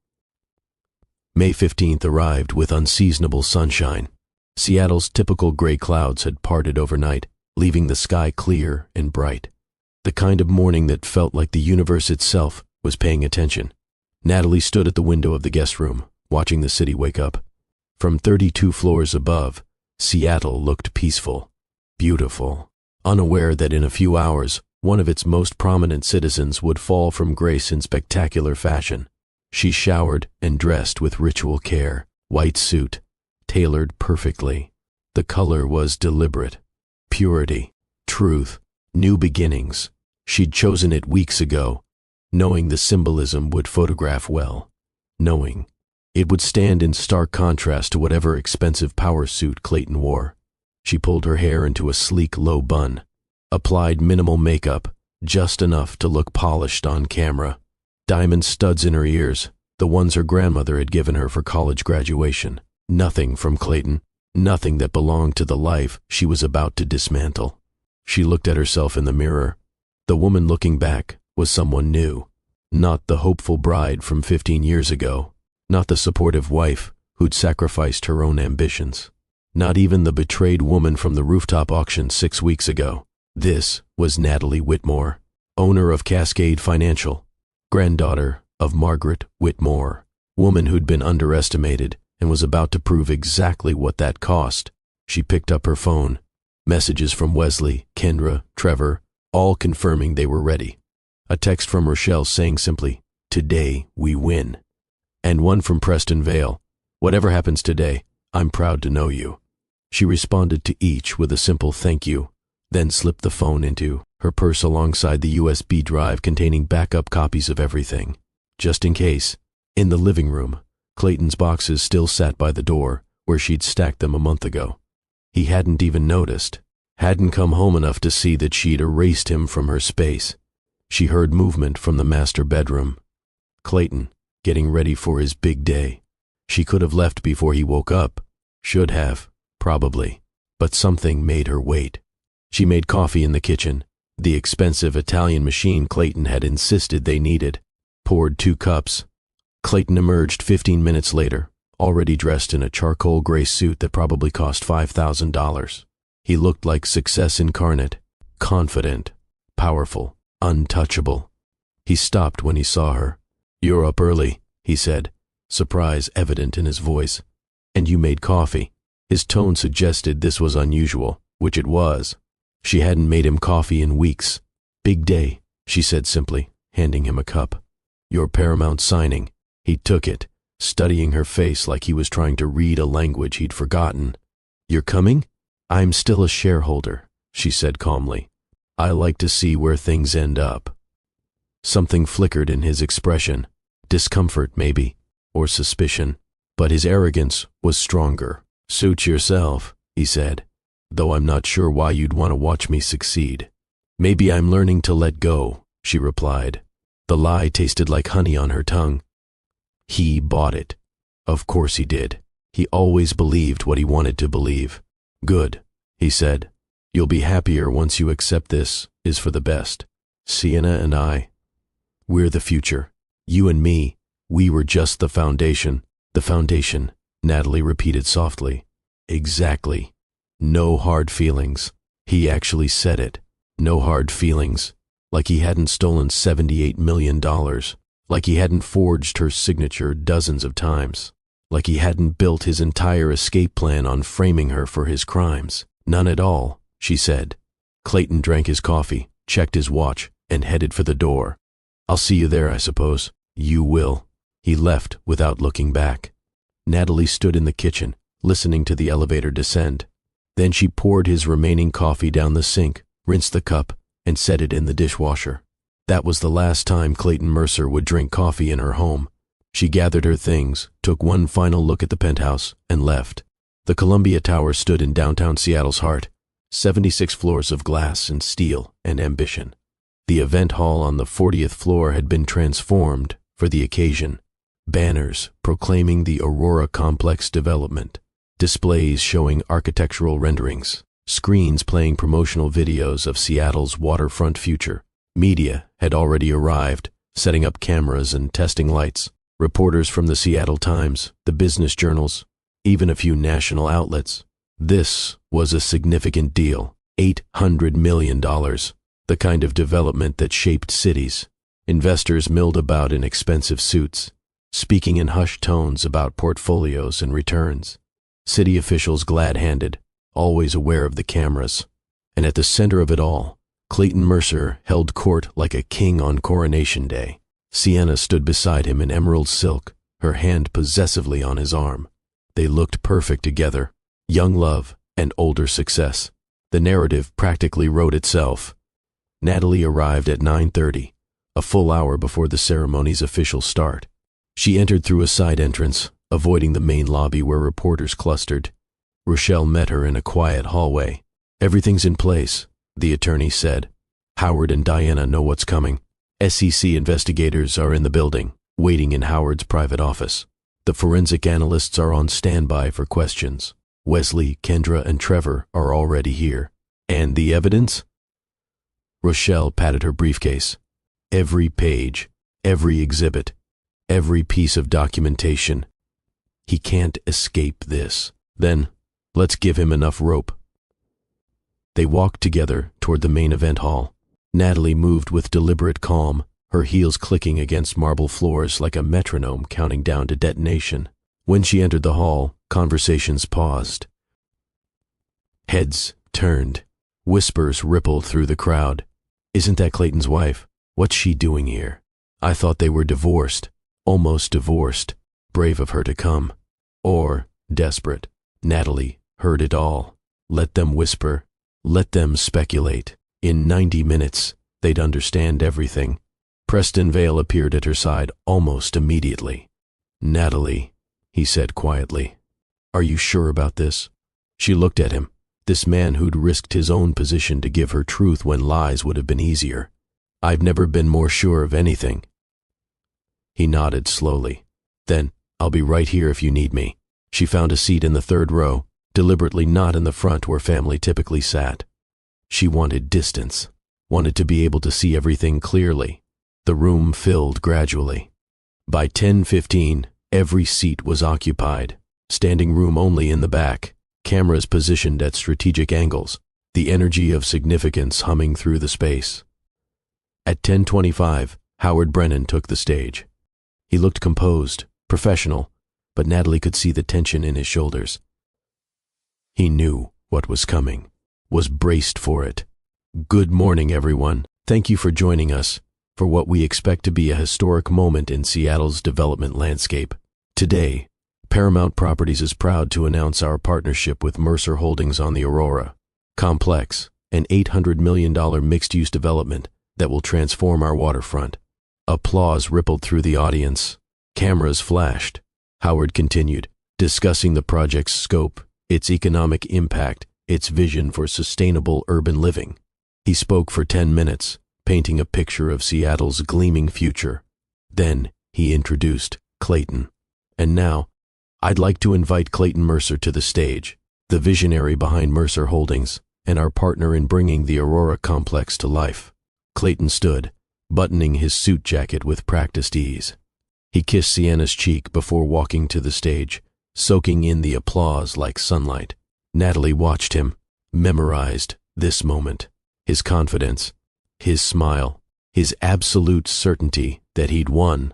May 15th arrived with unseasonable sunshine. Seattle's typical gray clouds had parted overnight, leaving the sky clear and bright. The kind of morning that felt like the universe itself was paying attention. Natalie stood at the window of the guest room, watching the city wake up. From 32 floors above, Seattle looked peaceful, beautiful, unaware that in a few hours, one of its most prominent citizens would fall from grace in spectacular fashion. She showered and dressed with ritual care, white suit, tailored perfectly. The color was deliberate. Purity, truth, new beginnings. She'd chosen it weeks ago, knowing the symbolism would photograph well, knowing it would stand in stark contrast to whatever expensive power suit Clayton wore. She pulled her hair into a sleek low bun, applied minimal makeup, just enough to look polished on camera. Diamond studs in her ears, the ones her grandmother had given her for college graduation. Nothing from Clayton, nothing that belonged to the life she was about to dismantle. She looked at herself in the mirror. The woman looking back was someone new. Not the hopeful bride from 15 years ago. Not the supportive wife who'd sacrificed her own ambitions. Not even the betrayed woman from the rooftop auction 6 weeks ago. This was Natalie Whitmore, owner of Cascade Financial, granddaughter of Margaret Whitmore, woman who'd been underestimated and was about to prove exactly what that cost. She picked up her phone. Messages from Wesley, Kendra, Trevor, all confirming they were ready. A text from Rochelle saying simply, "Today we win." And one from Preston Vale, "Whatever happens today, I'm proud to know you." She responded to each with a simple thank you, then slipped the phone into her purse alongside the USB drive containing backup copies of everything, just in case. In the living room, Clayton's boxes still sat by the door where she'd stacked them a month ago. He hadn't even noticed, hadn't come home enough to see that she'd erased him from her space. She heard movement from the master bedroom. Clayton, getting ready for his big day. She could have left before he woke up. Should have, probably. But something made her wait. She made coffee in the kitchen, the expensive Italian machine Clayton had insisted they needed. Poured 2 cups. Clayton emerged 15 minutes later, already dressed in a charcoal gray suit that probably cost $5,000. He looked like success incarnate, confident, powerful, untouchable. He stopped when he saw her. "You're up early," he said, surprise evident in his voice. "And you made coffee." His tone suggested this was unusual, which it was. She hadn't made him coffee in weeks. "Big day," she said simply, handing him a cup. "Your Paramount signing." He took it, studying her face like he was trying to read a language he'd forgotten. "You're coming?" "I'm still a shareholder," she said calmly. "I like to see where things end up." Something flickered in his expression. Discomfort, maybe, or suspicion. But his arrogance was stronger. "Suit yourself," he said, "though I'm not sure why you'd want to watch me succeed." "Maybe I'm learning to let go," she replied. The lie tasted like honey on her tongue. He bought it. Of course he did. He always believed what he wanted to believe. "Good," he said. "You'll be happier once you accept this is for the best. Sienna and I, we're the future. You and me, we were just the foundation." "The foundation," Natalie repeated softly. "Exactly. No hard feelings." He actually said it. No hard feelings. Like he hadn't stolen $78 million. Like he hadn't forged her signature dozens of times. Like he hadn't built his entire escape plan on framing her for his crimes. "None at all," she said. Clayton drank his coffee, checked his watch, and headed for the door. "I'll see you there, I suppose." "You will." He left without looking back. Natalie stood in the kitchen, listening to the elevator descend. Then she poured his remaining coffee down the sink, rinsed the cup, and set it in the dishwasher. That was the last time Clayton Mercer would drink coffee in her home. She gathered her things, took one final look at the penthouse, and left. The Columbia Tower stood in downtown Seattle's heart, 76 floors of glass and steel and ambition. The event hall on the 40th floor had been transformed for the occasion. Banners proclaiming the Aurora Complex development, displays showing architectural renderings, screens playing promotional videos of Seattle's waterfront future. Media had already arrived, setting up cameras and testing lights. Reporters from the Seattle Times, the business journals, even a few national outlets. This was a significant deal. $800 million. The kind of development that shaped cities. Investors milled about in expensive suits, speaking in hushed tones about portfolios and returns. City officials glad-handed, always aware of the cameras. And at the center of it all, Clayton Mercer held court like a king on Coronation Day. Sienna stood beside him in emerald silk, her hand possessively on his arm. They looked perfect together, young love and older success. The narrative practically wrote itself. Natalie arrived at 9:30, a full hour before the ceremony's official start. She entered through a side entrance, avoiding the main lobby where reporters clustered. Rochelle met her in a quiet hallway. "Everything's in place," the attorney said. "Howard and Diana know what's coming. SEC investigators are in the building, waiting in Howard's private office. The forensic analysts are on standby for questions. Wesley, Kendra, and Trevor are already here. And the evidence?" Rochelle patted her briefcase. "Every page, every exhibit, every piece of documentation. He can't escape this. Then, let's give him enough rope." They walked together toward the main event hall. Natalie moved with deliberate calm, her heels clicking against marble floors like a metronome counting down to detonation. When she entered the hall, conversations paused. Heads turned. Whispers rippled through the crowd. "Isn't that Clayton's wife? What's she doing here? I thought they were divorced. Almost divorced. Brave of her to come." Or desperate. Natalie heard it all. Let them whisper. Let them speculate. In 90 minutes, they'd understand everything. Preston Vale appeared at her side almost immediately. "Natalie," he said quietly, "are you sure about this?" She looked at him, this man who'd risked his own position to give her truth when lies would have been easier. "I've never been more sure of anything." He nodded slowly. "Then, I'll be right here if you need me." She found a seat in the third row, deliberately not in the front where family typically sat. She wanted distance, wanted to be able to see everything clearly. The room filled gradually. By 10:15, every seat was occupied. Standing room only in the back, cameras positioned at strategic angles, the energy of significance humming through the space. At 10:25, Howard Brennan took the stage. He looked composed, professional, but Natalie could see the tension in his shoulders. He knew what was coming, was braced for it. "Good morning, everyone. Thank you for joining us for what we expect to be a historic moment in Seattle's development landscape. Today, Paramount Properties is proud to announce our partnership with Mercer Holdings on the Aurora Complex, an $800 million mixed-use development that will transform our waterfront." Applause rippled through the audience. Cameras flashed. Howard continued, discussing the project's scope, its economic impact, its vision for sustainable urban living. He spoke for 10 minutes, painting a picture of Seattle's gleaming future. Then he introduced Clayton. "And now, I'd like to invite Clayton Mercer to the stage, the visionary behind Mercer Holdings and our partner in bringing the Aurora complex to life." Clayton stood, buttoning his suit jacket with practiced ease. He kissed Sienna's cheek before walking to the stage, soaking in the applause like sunlight. Natalie watched him, memorized this moment, his confidence, his smile, his absolute certainty that he'd won.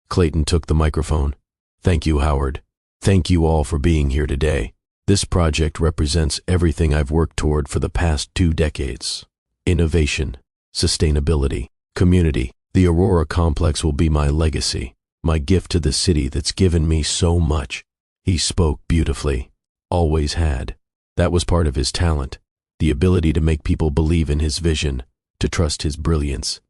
Clayton took the microphone. "Thank you, Howard. Thank you all for being here today. This project represents everything I've worked toward for the past 2 decades. Innovation, sustainability, community. The Aurora complex will be my legacy, my gift to the city that's given me so much." He spoke beautifully, always had. That was part of his talent, the ability to make people believe in his vision, to trust his brilliance.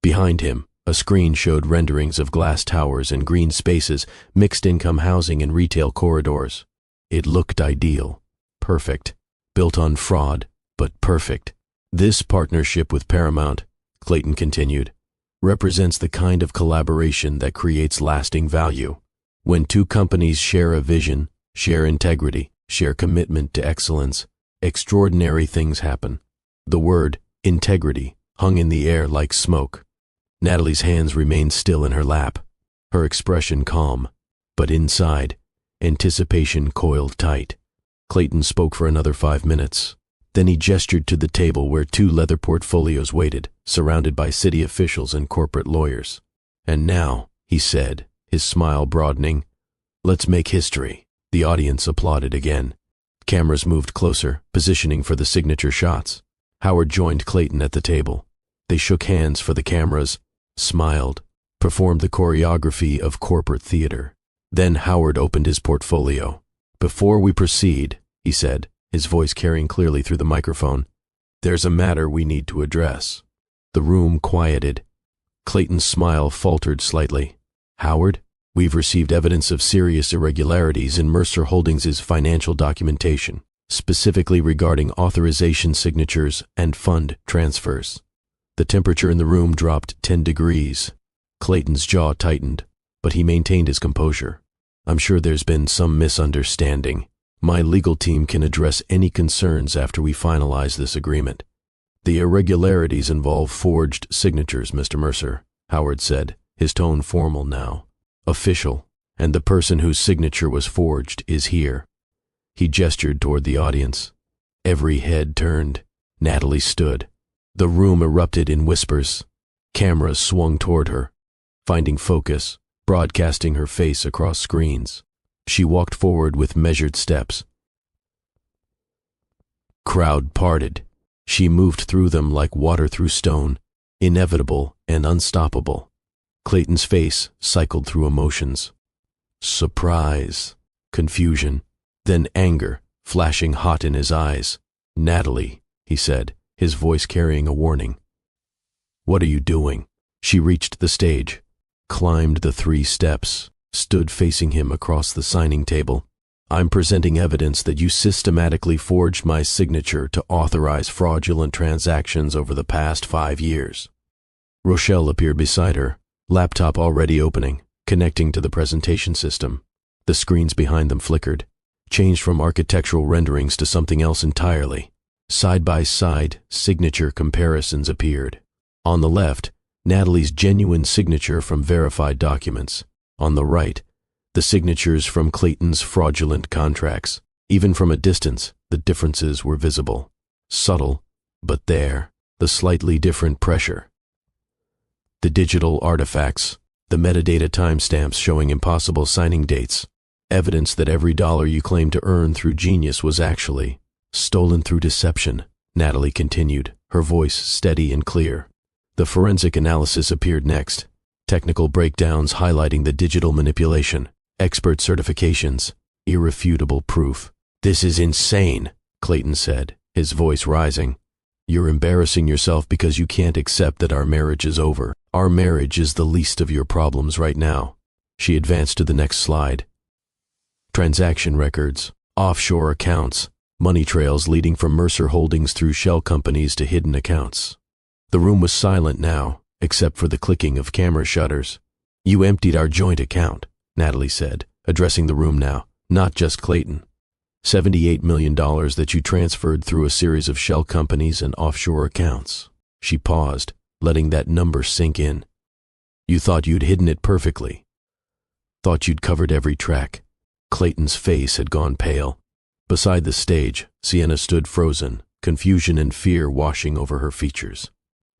Behind him, a screen showed renderings of glass towers and green spaces, mixed-income housing and retail corridors. It looked ideal, perfect, built on fraud, but perfect. "This partnership with Paramount," Clayton continued, "represents the kind of collaboration that creates lasting value. When 2 companies share a vision, share integrity, share commitment to excellence, extraordinary things happen." The word integrity hung in the air like smoke. Natalie's hands remained still in her lap, her expression calm, but inside, anticipation coiled tight. Clayton spoke for another 5 minutes. Then he gestured to the table where 2 leather portfolios waited, surrounded by city officials and corporate lawyers. "And now," he said, his smile broadening, "let's make history." The audience applauded again. Cameras moved closer, positioning for the signature shots. Howard joined Clayton at the table. They shook hands for the cameras, smiled, performed the choreography of corporate theater. Then Howard opened his portfolio. "Before we proceed," he said, his voice carrying clearly through the microphone, "there's a matter we need to address." The room quieted. Clayton's smile faltered slightly. "Howard, we've received evidence of serious irregularities in Mercer Holdings' financial documentation, specifically regarding authorization signatures and fund transfers." The temperature in the room dropped 10 degrees. Clayton's jaw tightened, but he maintained his composure. "I'm sure there's been some misunderstanding. My legal team can address any concerns after we finalize this agreement." "The irregularities involve forged signatures, Mr. Mercer," Howard said, his tone formal now. "Official, and the person whose signature was forged is here." He gestured toward the audience. Every head turned. Natalie stood. The room erupted in whispers. Cameras swung toward her, finding focus, broadcasting her face across screens. She walked forward with measured steps. Crowd parted. She moved through them like water through stone, inevitable and unstoppable. Clayton's face cycled through emotions. Surprise, confusion, then anger, flashing hot in his eyes. "Natalie," he said, his voice carrying a warning. "What are you doing?" She reached the stage, climbed the 3 steps, stood facing him across the signing table. "I'm presenting evidence that you systematically forged my signature to authorize fraudulent transactions over the past 5 years. Rochelle appeared beside her, laptop already opening, connecting to the presentation system. The screens behind them flickered, changed from architectural renderings to something else entirely. Side by side, signature comparisons appeared. On the left, Natalie's genuine signature from verified documents. On the right, the signatures from Clayton's fraudulent contracts. Even from a distance, the differences were visible. Subtle, but there, the slightly different pressure. The digital artifacts, the metadata timestamps showing impossible signing dates, evidence that every dollar you claimed to earn through genius was actually stolen through deception, Natalie continued, her voice steady and clear. The forensic analysis appeared next, technical breakdowns highlighting the digital manipulation, expert certifications, irrefutable proof. "This is insane," Clayton said, his voice rising. "You're embarrassing yourself because you can't accept that our marriage is over. Our marriage is the least of your problems right now." She advanced to the next slide. Transaction records, offshore accounts, money trails leading from Mercer Holdings through shell companies to hidden accounts. The room was silent now, except for the clicking of camera shutters. "You emptied our joint account," Natalie said, addressing the room now, not just Clayton. $78 million that you transferred through a series of shell companies and offshore accounts. She paused, letting that number sink in. "You thought you'd hidden it perfectly. Thought you'd covered every track." Clayton's face had gone pale. Beside the stage, Sienna stood frozen, confusion and fear washing over her features.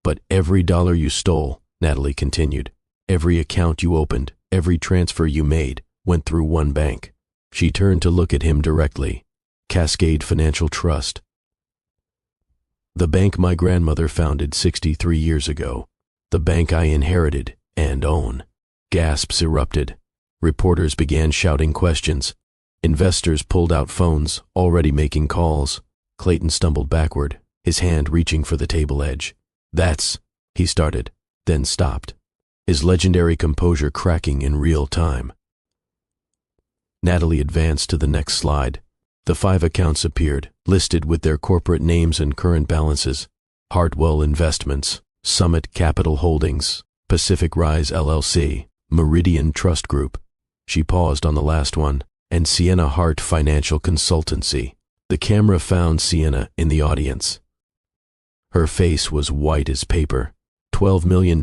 "But every dollar you stole," Natalie continued, "every account you opened, every transfer you made, went through one bank." She turned to look at him directly. "Cascade Financial Trust. The bank my grandmother founded 63 years ago. The bank I inherited and own." Gasps erupted. Reporters began shouting questions. Investors pulled out phones, already making calls. Clayton stumbled backward, his hand reaching for the table edge. "That's," he started, then stopped, his legendary composure cracking in real time. Natalie advanced to the next slide. The 5 accounts appeared, listed with their corporate names and current balances. Hartwell Investments, Summit Capital Holdings, Pacific Rise LLC, Meridian Trust Group. She paused on the last one, and Sienna Hart Financial Consultancy. The camera found Sienna in the audience. Her face was white as paper. $12 million,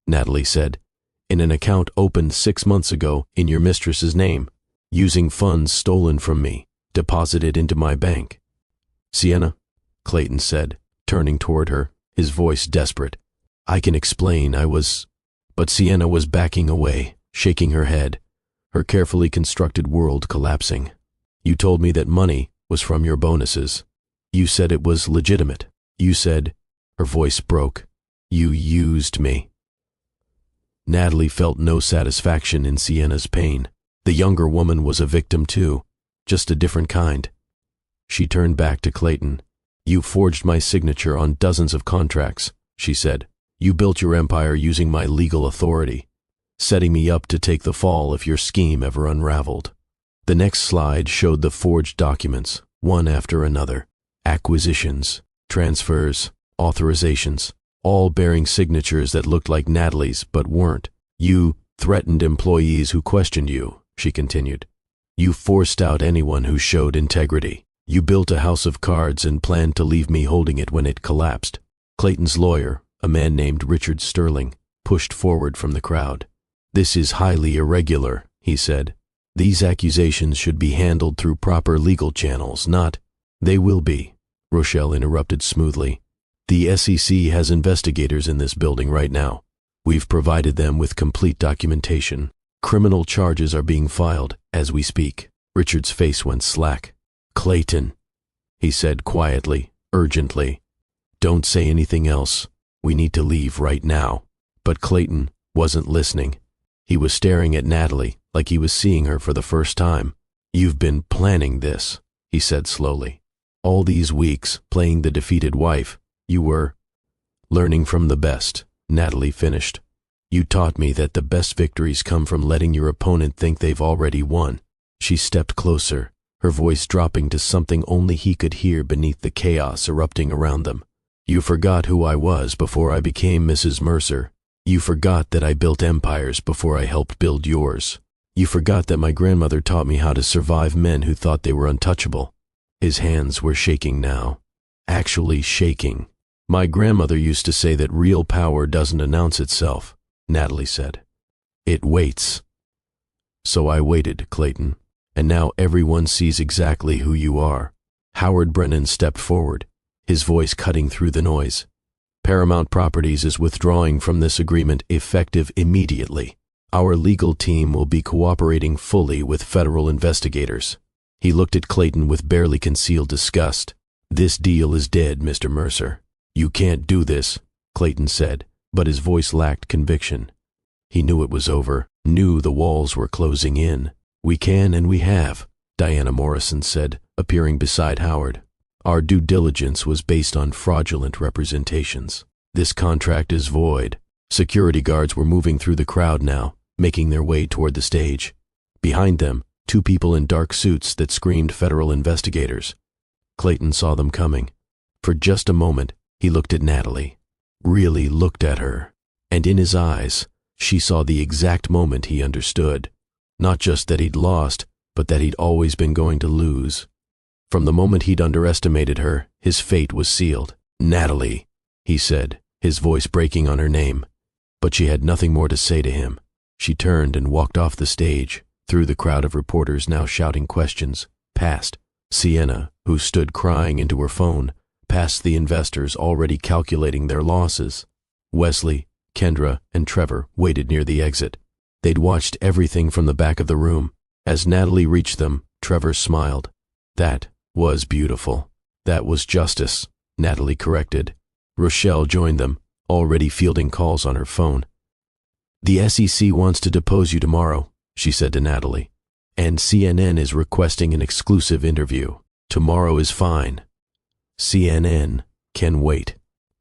Natalie said, in an account opened 6 months ago in your mistress's name, using funds stolen from me, deposited into my bank. "Sienna," Clayton said, turning toward her, his voice desperate. "I can explain, But Sienna was backing away, shaking her head, her carefully constructed world collapsing. "You told me that money was from your bonuses. You said it was legitimate. You said," her voice broke, "you used me." Natalie felt no satisfaction in Sienna's pain. The younger woman was a victim too, just a different kind. She turned back to Clayton. "You forged my signature on dozens of contracts," she said. "You built your empire using my legal authority, setting me up to take the fall if your scheme ever unraveled." The next slide showed the forged documents, one after another. Acquisitions, transfers, authorizations, all bearing signatures that looked like Natalie's but weren't. "You threatened employees who questioned you," she continued. "You forced out anyone who showed integrity. You built a house of cards and planned to leave me holding it when it collapsed." Clayton's lawyer, a man named Richard Sterling, pushed forward from the crowd. "This is highly irregular," he said. "These accusations should be handled through proper legal channels, not—" "They will be," Rochelle interrupted smoothly. The SEC has investigators in this building right now. We've provided them with complete documentation. Criminal charges are being filed as we speak. Richard's face went slack. Clayton, he said quietly, urgently. Don't say anything else. We need to leave right now. But Clayton wasn't listening. He was staring at Natalie like he was seeing her for the first time. You've been planning this, he said slowly. All these weeks, playing the defeated wife, you were learning from the best, Natalie finished. You taught me that the best victories come from letting your opponent think they've already won. She stepped closer, her voice dropping to something only he could hear beneath the chaos erupting around them. You forgot who I was before I became Mrs. Mercer. You forgot that I built empires before I helped build yours. You forgot that my grandmother taught me how to survive men who thought they were untouchable. His hands were shaking now. Actually shaking. My grandmother used to say that real power doesn't announce itself, Natalie said. It waits. So I waited, Clayton, and now everyone sees exactly who you are. Howard Brennan stepped forward, his voice cutting through the noise. Paramount Properties is withdrawing from this agreement effective immediately. Our legal team will be cooperating fully with federal investigators. He looked at Clayton with barely concealed disgust. This deal is dead, Mr. Mercer. You can't do this, Clayton said, but his voice lacked conviction. He knew it was over, knew the walls were closing in. We can and we have, Diana Morrison said, appearing beside Howard. Our due diligence was based on fraudulent representations. This contract is void. Security guards were moving through the crowd now, making their way toward the stage. Behind them, two people in dark suits that screamed federal investigators. Clayton saw them coming. For just a moment, he looked at Natalie. Really looked at her. And in his eyes, she saw the exact moment he understood. Not just that he'd lost, but that he'd always been going to lose. From the moment he'd underestimated her, his fate was sealed. Natalie, he said, his voice breaking on her name. But she had nothing more to say to him. She turned and walked off the stage, through the crowd of reporters now shouting questions, past Sienna, who stood crying into her phone, past the investors already calculating their losses. Wesley, Kendra, and Trevor waited near the exit. They'd watched everything from the back of the room. As Natalie reached them, Trevor smiled. That was beautiful. That was justice, Natalie corrected. Rochelle joined them, already fielding calls on her phone. The SEC wants to depose you tomorrow, she said to Natalie. And CNN is requesting an exclusive interview. Tomorrow is fine. CNN can wait.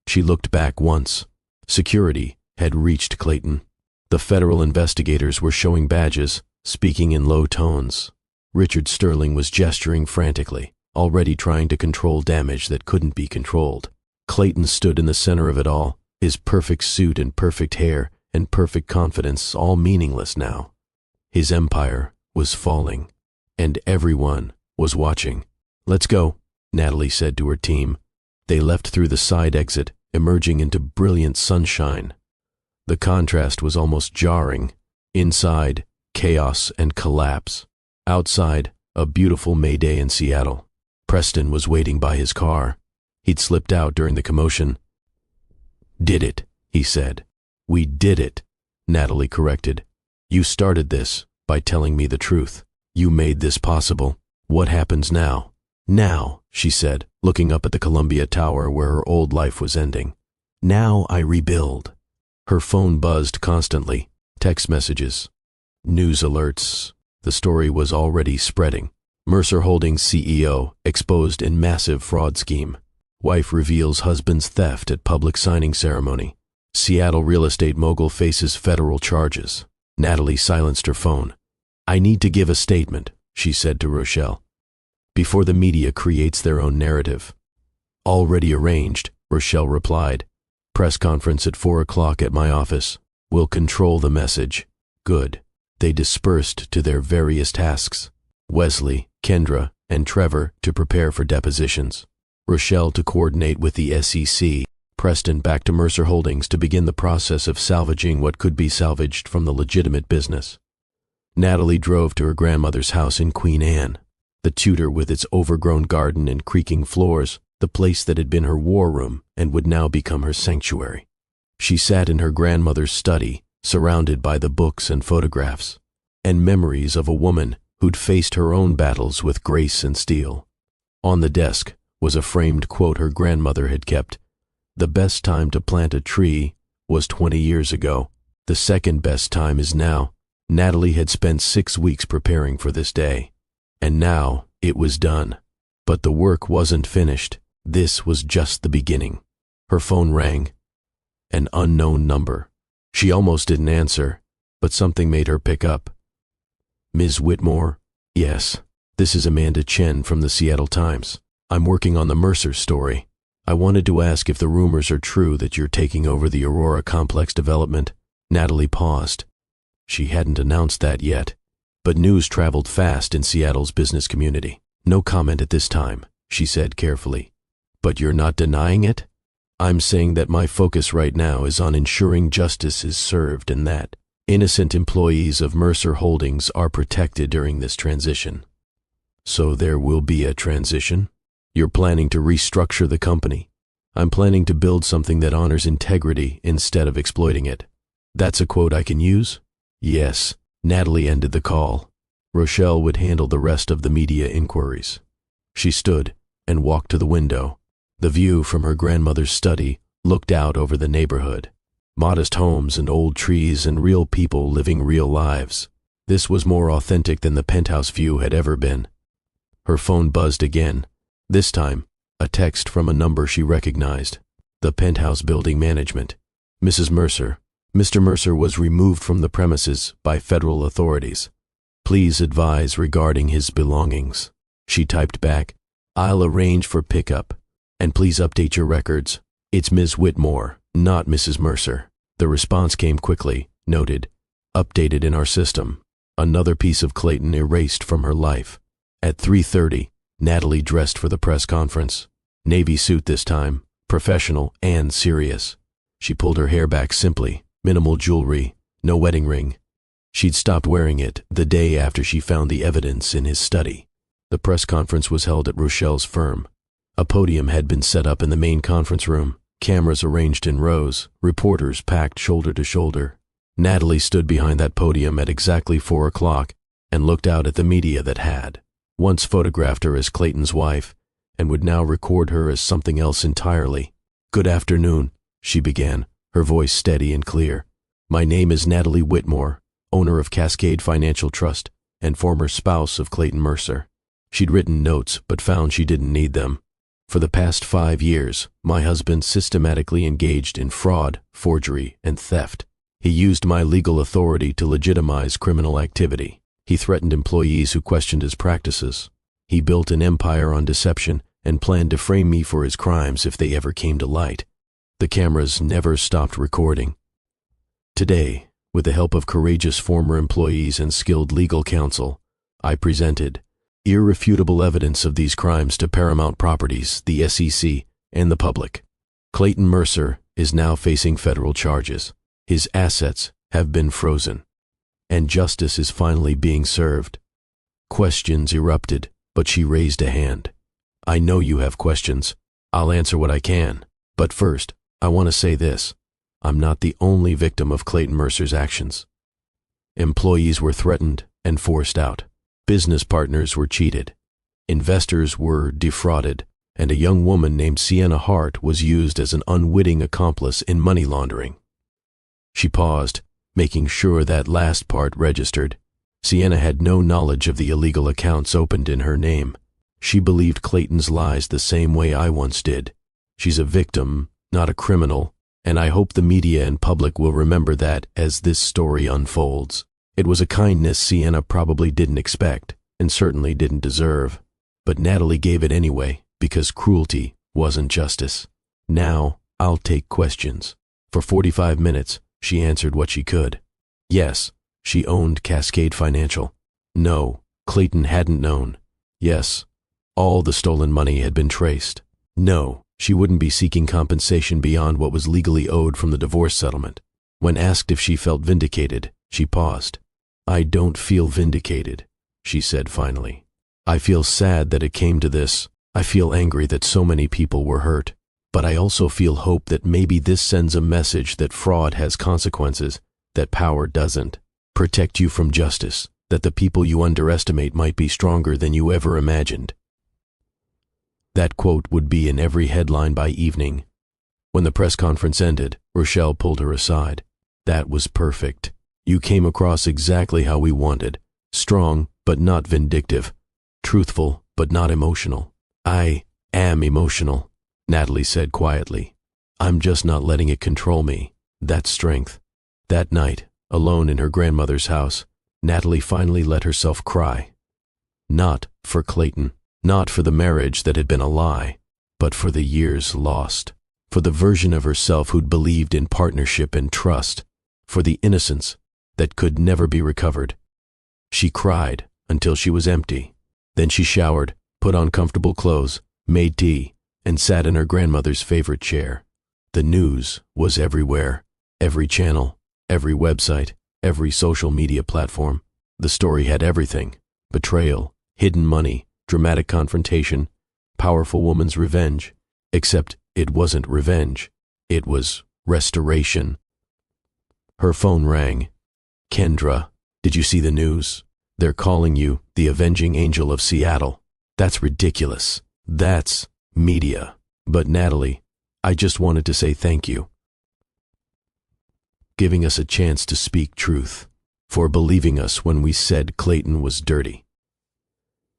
She looked back once. Security had reached Clayton. The federal investigators were showing badges, speaking in low tones. Richard Sterling was gesturing frantically, already trying to control damage that couldn't be controlled. Clayton stood in the center of it all, his perfect suit and perfect hair and perfect confidence all meaningless now. His empire was falling, and everyone was watching. Let's go, Natalie said to her team. They left through the side exit, emerging into brilliant sunshine. The contrast was almost jarring. Inside, chaos and collapse. Outside, a beautiful May day in Seattle. Preston was waiting by his car. He'd slipped out during the commotion. Did it, he said. We did it, Natalie corrected. You started this by telling me the truth. You made this possible. What happens now? Now, she said, looking up at the Columbia Tower where her old life was ending. Now I rebuild. Her phone buzzed constantly. Text messages. News alerts. The story was already spreading. Mercer Holdings CEO exposed in massive fraud scheme. Wife reveals husband's theft at public signing ceremony. Seattle real estate mogul faces federal charges. Natalie silenced her phone. I need to give a statement, she said to Rochelle, before the media creates their own narrative. Already arranged, Rochelle replied. Press conference at 4 o'clock at my office. We'll control the message. Good. They dispersed to their various tasks. Wesley, Kendra, and Trevor to prepare for depositions. Rochelle to coordinate with the SEC. Preston back to Mercer Holdings to begin the process of salvaging what could be salvaged from the legitimate business. Natalie drove to her grandmother's house in Queen Anne. The Tudor with its overgrown garden and creaking floors, the place that had been her war room, and would now become her sanctuary. She sat in her grandmother's study, surrounded by the books and photographs, and memories of a woman who'd faced her own battles with grace and steel. On the desk was a framed quote her grandmother had kept. "The best time to plant a tree was 20 years ago. The second best time is now." Natalie had spent 6 weeks preparing for this day, and now it was done. But the work wasn't finished. This was just the beginning. Her phone rang. An unknown number. She almost didn't answer, but something made her pick up. "Ms. Whitmore?" "Yes, this is Amanda Chen from the Seattle Times. I'm working on the Mercer story. I wanted to ask if the rumors are true that you're taking over the Aurora Complex development." Natalie paused. She hadn't announced that yet, but news traveled fast in Seattle's business community. "No comment at this time," she said carefully. "But you're not denying it?" "I'm saying that my focus right now is on ensuring justice is served and that innocent employees of Mercer Holdings are protected during this transition." "So there will be a transition? You're planning to restructure the company?" "I'm planning to build something that honors integrity instead of exploiting it." "That's a quote I can use?" "Yes." Natalie ended the call. Rochelle would handle the rest of the media inquiries. She stood and walked to the window. The view from her grandmother's study looked out over the neighborhood. Modest homes and old trees and real people living real lives. This was more authentic than the penthouse view had ever been. Her phone buzzed again. This time, a text from a number she recognized. The penthouse building management. "Mrs. Mercer. Mr. Mercer was removed from the premises by federal authorities. Please advise regarding his belongings." She typed back, "I'll arrange for pickup. And please update your records. It's Ms. Whitmore, not Mrs. Mercer." The response came quickly, noted, "Updated in our system." Another piece of Clayton erased from her life. At 3:30, Natalie dressed for the press conference. Navy suit this time, professional and serious. She pulled her hair back simply, minimal jewelry, no wedding ring. She'd stopped wearing it the day after she found the evidence in his study. The press conference was held at Rochelle's firm. A podium had been set up in the main conference room, cameras arranged in rows, reporters packed shoulder to shoulder. Natalie stood behind that podium at exactly 4 o'clock and looked out at the media that had once photographed her as Clayton's wife and would now record her as something else entirely. "Good afternoon," she began, her voice steady and clear. "My name is Natalie Whitmore, owner of Cascade Financial Trust and former spouse of Clayton Mercer." She'd written notes but found she didn't need them. "For the past 5 years, my husband systematically engaged in fraud, forgery, and theft. He used my legal authority to legitimize criminal activity. He threatened employees who questioned his practices. He built an empire on deception and planned to frame me for his crimes if they ever came to light." The cameras never stopped recording. "Today, with the help of courageous former employees and skilled legal counsel, I presented irrefutable evidence of these crimes to Paramount Properties, the SEC, and the public. Clayton Mercer is now facing federal charges. His assets have been frozen, and justice is finally being served." Questions erupted, but she raised a hand. "I know you have questions. I'll answer what I can. But first, I want to say this. I'm not the only victim of Clayton Mercer's actions. Employees were threatened and forced out. Business partners were cheated. Investors were defrauded, and a young woman named Sienna Hart was used as an unwitting accomplice in money laundering." She paused, making sure that last part registered. Sienna had no knowledge of the illegal accounts opened in her name. She believed Clayton's lies the same way I once did. She's a victim, not a criminal, and I hope the media and public will remember that as this story unfolds. It was a kindness Sienna probably didn't expect, and certainly didn't deserve. But Natalie gave it anyway, because cruelty wasn't justice. "Now, I'll take questions." For 45 minutes, she answered what she could. Yes, she owned Cascade Financial. No, Clayton hadn't known. Yes, all the stolen money had been traced. No, she wouldn't be seeking compensation beyond what was legally owed from the divorce settlement. When asked if she felt vindicated, she paused. "I don't feel vindicated," she said finally. "I feel sad that it came to this. I feel angry that so many people were hurt. But I also feel hope that maybe this sends a message that fraud has consequences, that power doesn't. Protect you from justice, that the people you underestimate might be stronger than you ever imagined. That quote would be in every headline by evening. When the press conference ended, Rochelle pulled her aside. That was perfect. You came across exactly how we wanted. Strong, but not vindictive. Truthful, but not emotional. I am emotional, Natalie said quietly. I'm just not letting it control me. That's strength. That night, alone in her grandmother's house, Natalie finally let herself cry. Not for Clayton, not for the marriage that had been a lie, but for the years lost, for the version of herself who'd believed in partnership and trust, for the innocence that could never be recovered. She cried until she was empty. Then she showered, put on comfortable clothes, made tea, and sat in her grandmother's favorite chair. The news was everywhere, every channel, every website, every social media platform. The story had everything: betrayal, hidden money, dramatic confrontation, powerful woman's revenge. Except it wasn't revenge. It was restoration. Her phone rang. Kendra, did you see the news? They're calling you the Avenging Angel of Seattle. That's ridiculous. That's media. But Natalie, I just wanted to say thank you. Giving us a chance to speak truth, for believing us when we said Clayton was dirty.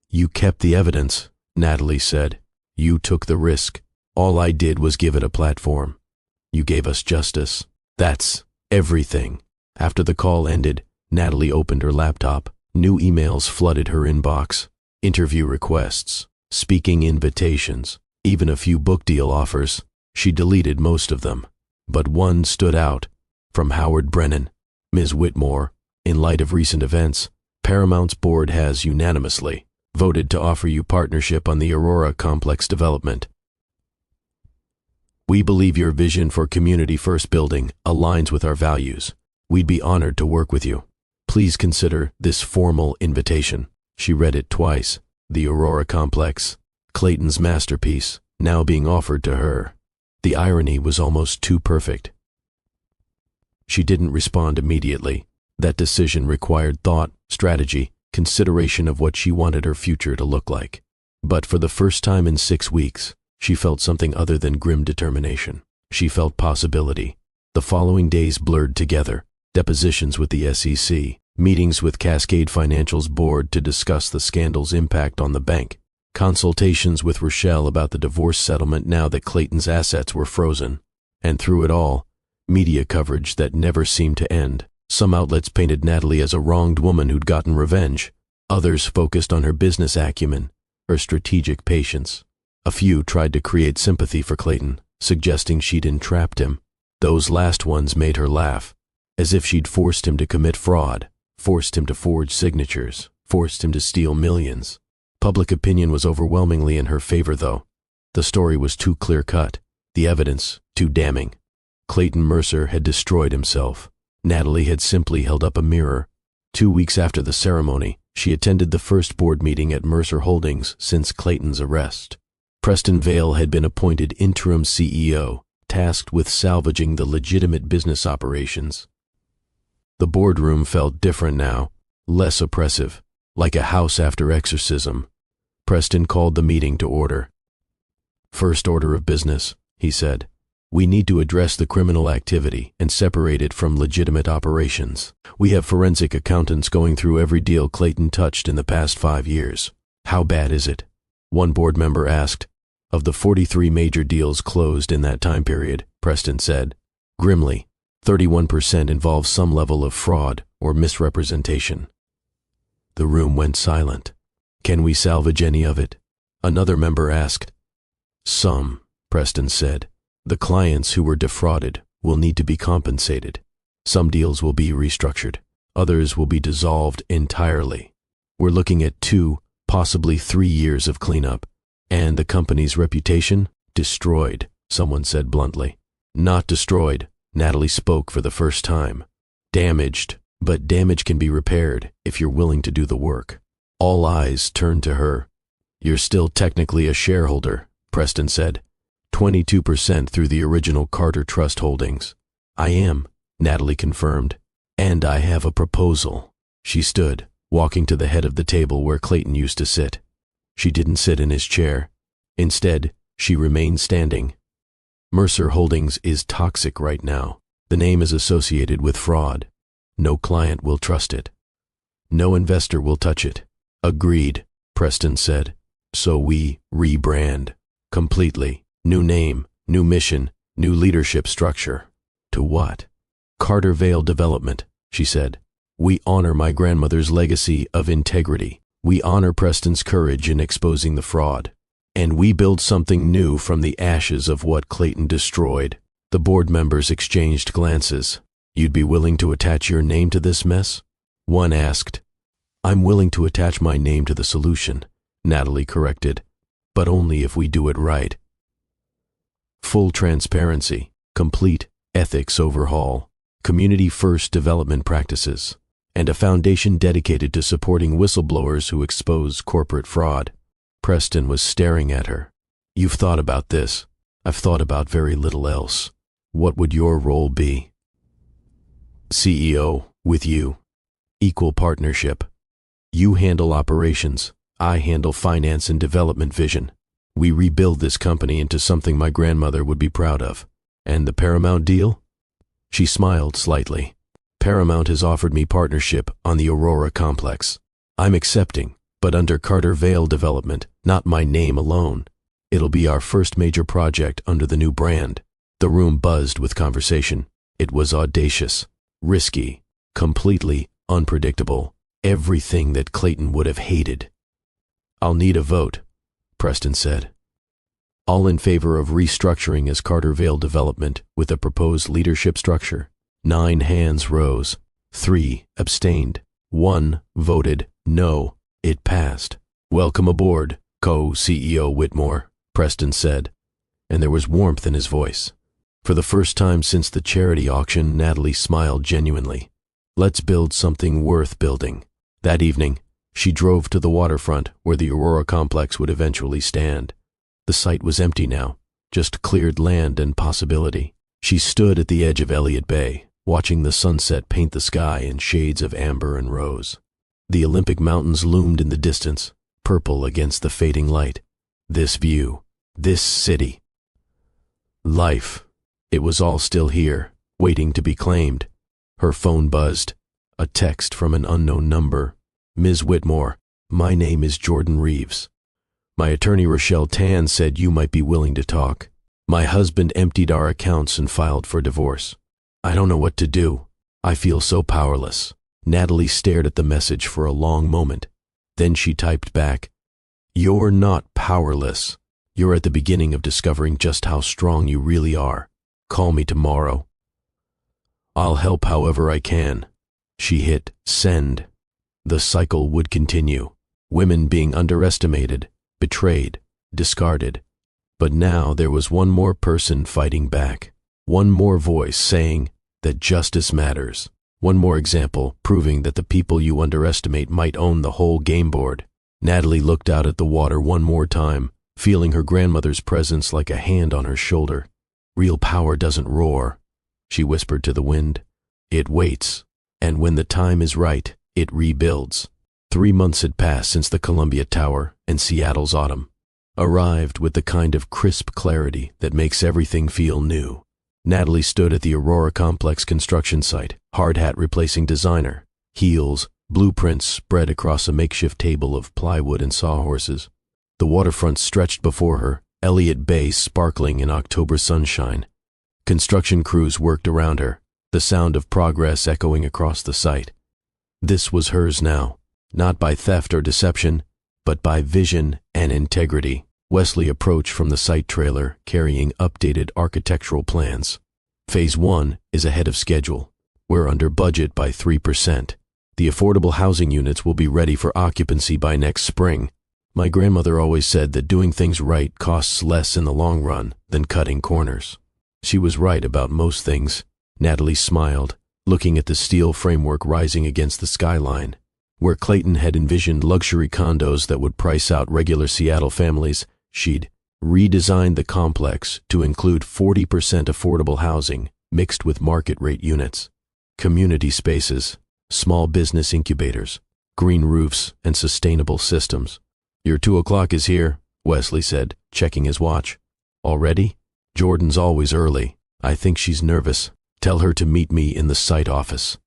You kept the evidence, Natalie said. You took the risk. All I did was give it a platform. You gave us justice. That's everything. After the call ended, Natalie opened her laptop. New emails flooded her inbox. Interview requests, speaking invitations, even a few book deal offers. She deleted most of them, but one stood out. From Howard Brennan. Ms. Whitmore, in light of recent events, Paramount's board has unanimously voted to offer you partnership on the Aurora complex development. We believe your vision for community-first building aligns with our values. We'd be honored to work with you. Please consider this formal invitation. She read it twice. The Aurora complex, Clayton's masterpiece, now being offered to her. The irony was almost too perfect. She didn't respond immediately. That decision required thought, strategy, consideration of what she wanted her future to look like. But for the first time in 6 weeks, she felt something other than grim determination. She felt possibility. The following days blurred together. Depositions with the SEC, meetings with Cascade Financial's board to discuss the scandal's impact on the bank, consultations with Rochelle about the divorce settlement now that Clayton's assets were frozen. And through it all, media coverage that never seemed to end. Some outlets painted Natalie as a wronged woman who'd gotten revenge. Others focused on her business acumen, her strategic patience. A few tried to create sympathy for Clayton, suggesting she'd entrapped him. Those last ones made her laugh, as if she'd forced him to commit fraud, forced him to forge signatures, forced him to steal millions. Public opinion was overwhelmingly in her favor, though. The story was too clear-cut, the evidence too damning. Clayton Mercer had destroyed himself. Natalie had simply held up a mirror. 2 weeks after the ceremony, she attended the first board meeting at Mercer Holdings since Clayton's arrest. Preston Vale had been appointed interim CEO, tasked with salvaging the legitimate business operations. The boardroom felt different now, less oppressive, like a house after exorcism. Preston called the meeting to order. First order of business, he said. We need to address the criminal activity and separate it from legitimate operations. We have forensic accountants going through every deal Clayton touched in the past 5 years. How bad is it? One board member asked. Of the 43 major deals closed in that time period, Preston said. Grimly, 31% involve some level of fraud or misrepresentation. The room went silent. Can we salvage any of it? Another member asked. Some, Preston said. The clients who were defrauded will need to be compensated. Some deals will be restructured. Others will be dissolved entirely. We're looking at 2, possibly 3 years of cleanup. And the company's reputation? Destroyed, someone said bluntly. Not destroyed, Natalie spoke for the first time. Damaged, but damage can be repaired if you're willing to do the work. All eyes turned to her. You're still technically a shareholder, Preston said. 22% through the original Carter Trust holdings. I am, Natalie confirmed. And I have a proposal. She stood, walking to the head of the table where Clayton used to sit. She didn't sit in his chair. Instead, she remained standing. Mercer Holdings is toxic right now. The name is associated with fraud. No client will trust it. No investor will touch it. Agreed, Preston said. So we rebrand. Completely. New name, new mission, new leadership structure. To what? Carter Vale Development, she said. We honor my grandmother's legacy of integrity. We honor Preston's courage in exposing the fraud. And we build something new from the ashes of what Clayton destroyed. The board members exchanged glances. You'd be willing to attach your name to this mess? One asked. I'm willing to attach my name to the solution, Natalie corrected, but only if we do it right. Full transparency, complete ethics overhaul, community-first development practices, and a foundation dedicated to supporting whistleblowers who expose corporate fraud. Preston was staring at her. You've thought about this. I've thought about very little else. What would your role be? CEO, with you. Equal partnership. You handle operations. I handle finance and development vision. We rebuild this company into something my grandmother would be proud of. And the Paramount deal? She smiled slightly. Paramount has offered me partnership on the Aurora complex. I'm accepting, but under Carter Vale Development, not my name alone. It'll be our first major project under the new brand. The room buzzed with conversation. It was audacious, risky, completely unpredictable. Everything that Clayton would have hated. I'll need a vote, Preston said. All in favor of restructuring as Carter Vale Development with a proposed leadership structure. 9 hands rose. 3 abstained. 1 voted no. It passed. Welcome aboard, co-CEO Whitmore, Preston said, and there was warmth in his voice. For the first time since the charity auction, Natalie smiled genuinely. Let's build something worth building. That evening, she drove to the waterfront where the Aurora complex would eventually stand. The site was empty now, just cleared land and possibility. She stood at the edge of Elliott Bay, watching the sunset paint the sky in shades of amber and rose. The Olympic Mountains loomed in the distance, purple against the fading light. This view, this city. Life. It was all still here, waiting to be claimed. Her phone buzzed. A text from an unknown number. Ms. Whitmore, my name is Jordan Reeves. My attorney Rochelle Tan said you might be willing to talk. My husband emptied our accounts and filed for divorce. I don't know what to do. I feel so powerless. Natalie stared at the message for a long moment. Then she typed back, You're not powerless. You're at the beginning of discovering just how strong you really are. Call me tomorrow. I'll help however I can. She hit send. The cycle would continue. Women being underestimated, betrayed, discarded. But now there was one more person fighting back. One more voice saying that justice matters. One more example proving that the people you underestimate might own the whole game board. Natalie looked out at the water one more time, feeling her grandmother's presence like a hand on her shoulder. Real power doesn't roar, she whispered to the wind. It waits, and when the time is right, it rebuilds. 3 months had passed since the Columbia Tower and Seattle's autumn arrived with the kind of crisp clarity that makes everything feel new. Natalie stood at the Aurora Complex construction site, hard hat replacing designer, heels, blueprints spread across a makeshift table of plywood and sawhorses. The waterfront stretched before her, Elliott Bay sparkling in October sunshine. Construction crews worked around her, the sound of progress echoing across the site. This was hers now, not by theft or deception, but by vision and integrity. Wesley approached from the site trailer, carrying updated architectural plans. Phase 1 is ahead of schedule. We're under budget by 3%. The affordable housing units will be ready for occupancy by next spring. My grandmother always said that doing things right costs less in the long run than cutting corners. She was right about most things. Natalie smiled, looking at the steel framework rising against the skyline. Where Clayton had envisioned luxury condos that would price out regular Seattle families, she'd redesigned the complex to include 40% affordable housing mixed with market-rate units, community spaces, small business incubators, green roofs, and sustainable systems. "Your 2 o'clock is here," Wesley said, checking his watch. "Already? Jordan's always early. I think she's nervous. Tell her to meet me in the site office."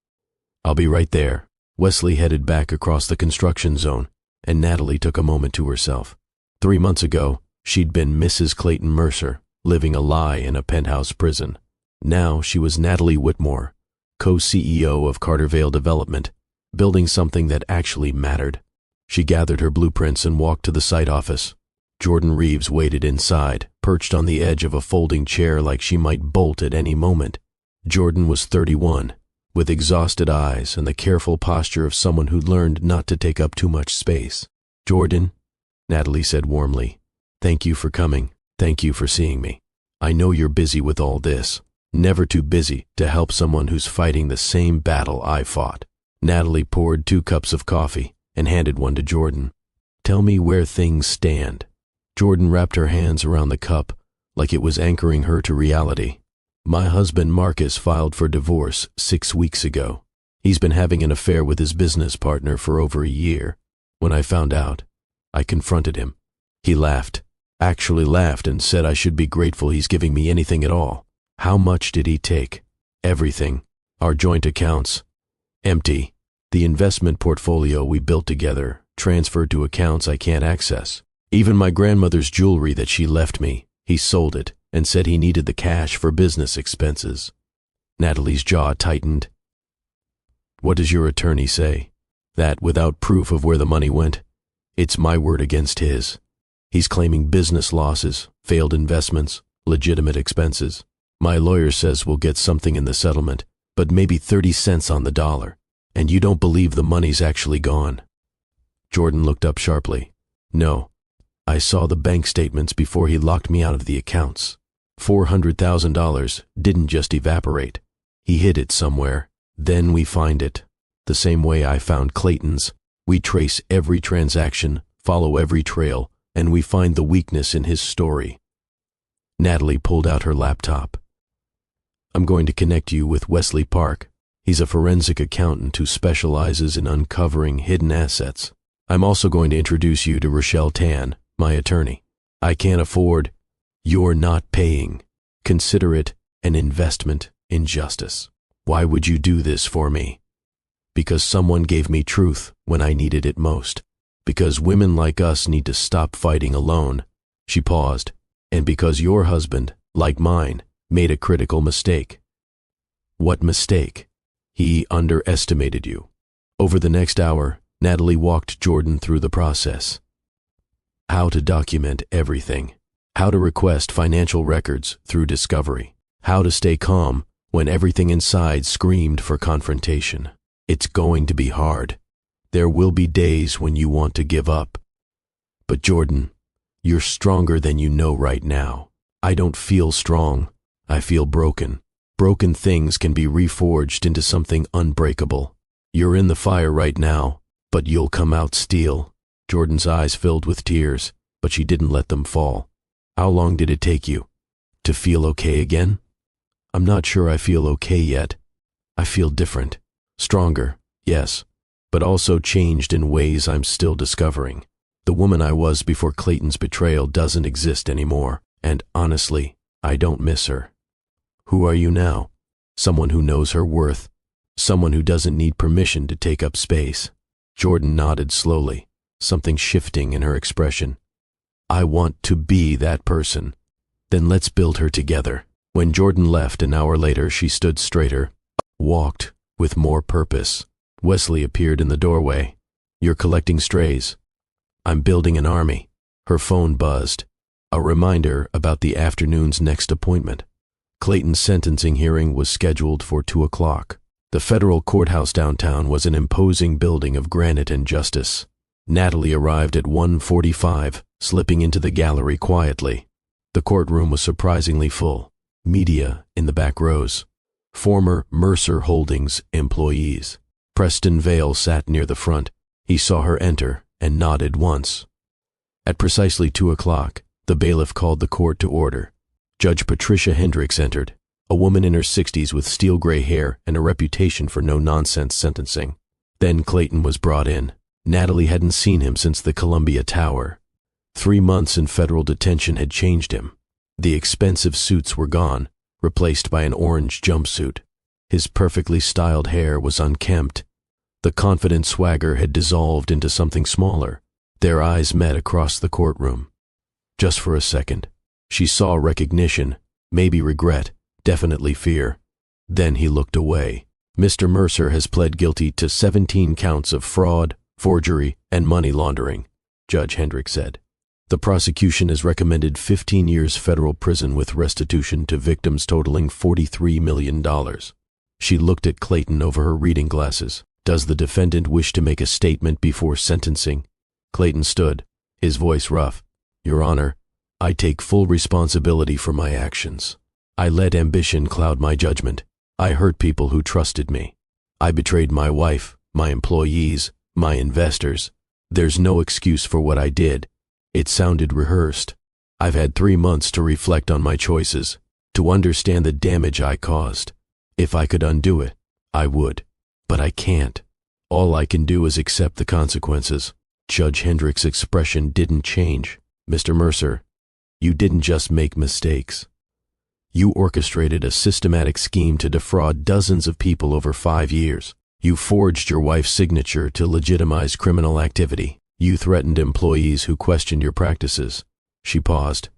"I'll be right there." Wesley headed back across the construction zone, and Natalie took a moment to herself. 3 months ago, she'd been Mrs. Clayton Mercer, living a lie in a penthouse prison. Now she was Natalie Whitmore, co-CEO of Cartervale Development, building something that actually mattered. She gathered her blueprints and walked to the site office. Jordan Reeves waited inside, perched on the edge of a folding chair like she might bolt at any moment. Jordan was 31, with exhausted eyes and the careful posture of someone who'd learned not to take up too much space. "Jordan," Natalie said warmly, "thank you for coming. Thank you for seeing me. I know you're busy with all this, never too busy to help someone who's fighting the same battle I fought." Natalie poured 2 cups of coffee and handed one to Jordan. "Tell me where things stand." Jordan wrapped her hands around the cup like it was anchoring her to reality. "My husband Marcus filed for divorce 6 weeks ago. He's been having an affair with his business partner for over a year. When I found out, I confronted him. He laughed, actually laughed, and said I should be grateful he's giving me anything at all. How much did he take? Everything. Our joint accounts. Empty. The investment portfolio we built together transferred to accounts I can't access. Even my grandmother's jewelry that she left me, he sold it and said he needed the cash for business expenses." Natalie's jaw tightened. "What does your attorney say? That without proof of where the money went? It's my word against his. He's claiming business losses, failed investments, legitimate expenses. My lawyer says we'll get something in the settlement, but maybe 30 cents on the dollar. And you don't believe the money's actually gone?" Jordan looked up sharply. "No. I saw the bank statements before he locked me out of the accounts. $400,000 didn't just evaporate. He hid it somewhere. Then we find it. The same way I found Clayton's. We trace every transaction, follow every trail, and we find the weakness in his story." Natalie pulled out her laptop. "I'm going to connect you with Wesley Park. He's a forensic accountant who specializes in uncovering hidden assets. I'm also going to introduce you to Rochelle Tan, my attorney. I can't afford—" "You're not paying. Consider it an investment in justice. Why would you do this for me?" "Because someone gave me truth when I needed it most. Because women like us need to stop fighting alone." She paused. "And because your husband, like mine, made a critical mistake." "What mistake?" "He underestimated you." Over the next hour, Natalie walked Jordan through the process. How to document everything. How to request financial records through discovery. How to stay calm when everything inside screamed for confrontation. It's going to be hard. There will be days when you want to give up. But Jordan, you're stronger than you know right now. I don't feel strong. I feel broken. Broken things can be reforged into something unbreakable. You're in the fire right now, but you'll come out steel." Jordan's eyes filled with tears, but she didn't let them fall. "How long did it take you to feel okay again?" "I'm not sure I feel okay yet. I feel different. Stronger, yes, but also changed in ways I'm still discovering. The woman I was before Clayton's betrayal doesn't exist anymore, and honestly, I don't miss her." "Who are you now?" "Someone who knows her worth. Someone who doesn't need permission to take up space." Jordan nodded slowly, something shifting in her expression. "I want to be that person." "Then let's build her together." When Jordan left an hour later, she stood straighter, walked with more purpose. Wesley appeared in the doorway. "You're collecting strays." "I'm building an army." Her phone buzzed, a reminder about the afternoon's next appointment. Clayton's sentencing hearing was scheduled for 2 o'clock. The federal courthouse downtown was an imposing building of granite and justice. Natalie arrived at 1:45, slipping into the gallery quietly. The courtroom was surprisingly full. Media in the back rows. Former Mercer Holdings employees. Preston Vale sat near the front. He saw her enter and nodded once. At precisely 2 o'clock, The bailiff called the court to order. Judge Patricia Hendricks entered, a woman in her 60s with steel-gray hair and a reputation for no-nonsense sentencing. Then Clayton was brought in. Natalie hadn't seen him since the Columbia Tower. 3 months in federal detention had changed him. The expensive suits were gone, replaced by an orange jumpsuit. His perfectly styled hair was unkempt. The confident swagger had dissolved into something smaller. Their eyes met across the courtroom. Just for a second, she saw recognition, maybe regret, definitely fear. Then he looked away. Mr. Mercer has pled guilty to 17 counts of fraud, forgery, and money laundering, Judge Hendricks said. The prosecution has recommended 15 years federal prison with restitution to victims totaling $43 million. She looked at Clayton over her reading glasses. Does the defendant wish to make a statement before sentencing? Clayton stood, his voice rough. Your Honor, I take full responsibility for my actions. I let ambition cloud my judgment. I hurt people who trusted me. I betrayed my wife, my employees, my investors. There's no excuse for what I did. It sounded rehearsed. I've had 3 months to reflect on my choices, to understand the damage I caused. If I could undo it, I would. But I can't. All I can do is accept the consequences. Judge Hendricks' expression didn't change. Mr. Mercer, you didn't just make mistakes. You orchestrated a systematic scheme to defraud dozens of people over 5 years. You forged your wife's signature to legitimize criminal activity. You threatened employees who questioned your practices. She paused.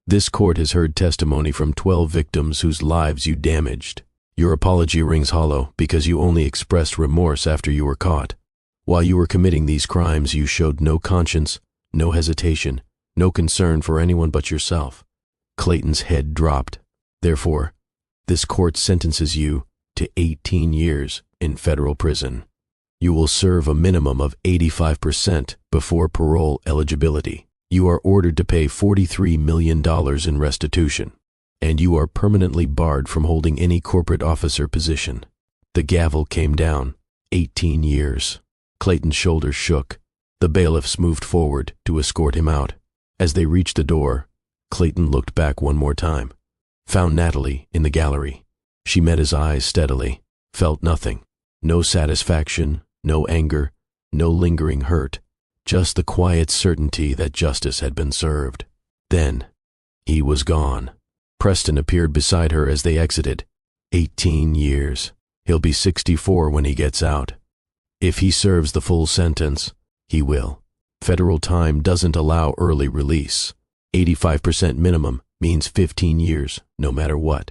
This court has heard testimony from 12 victims whose lives you damaged. Your apology rings hollow because you only expressed remorse after you were caught. While you were committing these crimes, you showed no conscience, no hesitation, no concern for anyone but yourself. Clayton's head dropped. Therefore, this court sentences you to 18 years in federal prison. You will serve a minimum of 85% before parole eligibility. You are ordered to pay $43 million in restitution, and you are permanently barred from holding any corporate officer position. The gavel came down. 18 years. Clayton's shoulders shook. The bailiffs moved forward to escort him out. As they reached the door, Clayton looked back one more time. Found Natalie in the gallery. She met his eyes steadily, felt nothing. No satisfaction, no anger, no lingering hurt. Just the quiet certainty that justice had been served. Then, he was gone. Preston appeared beside her as they exited. 18 years. He'll be 64 when he gets out. If he serves the full sentence, he will. Federal time doesn't allow early release. 85% minimum means 15 years, no matter what.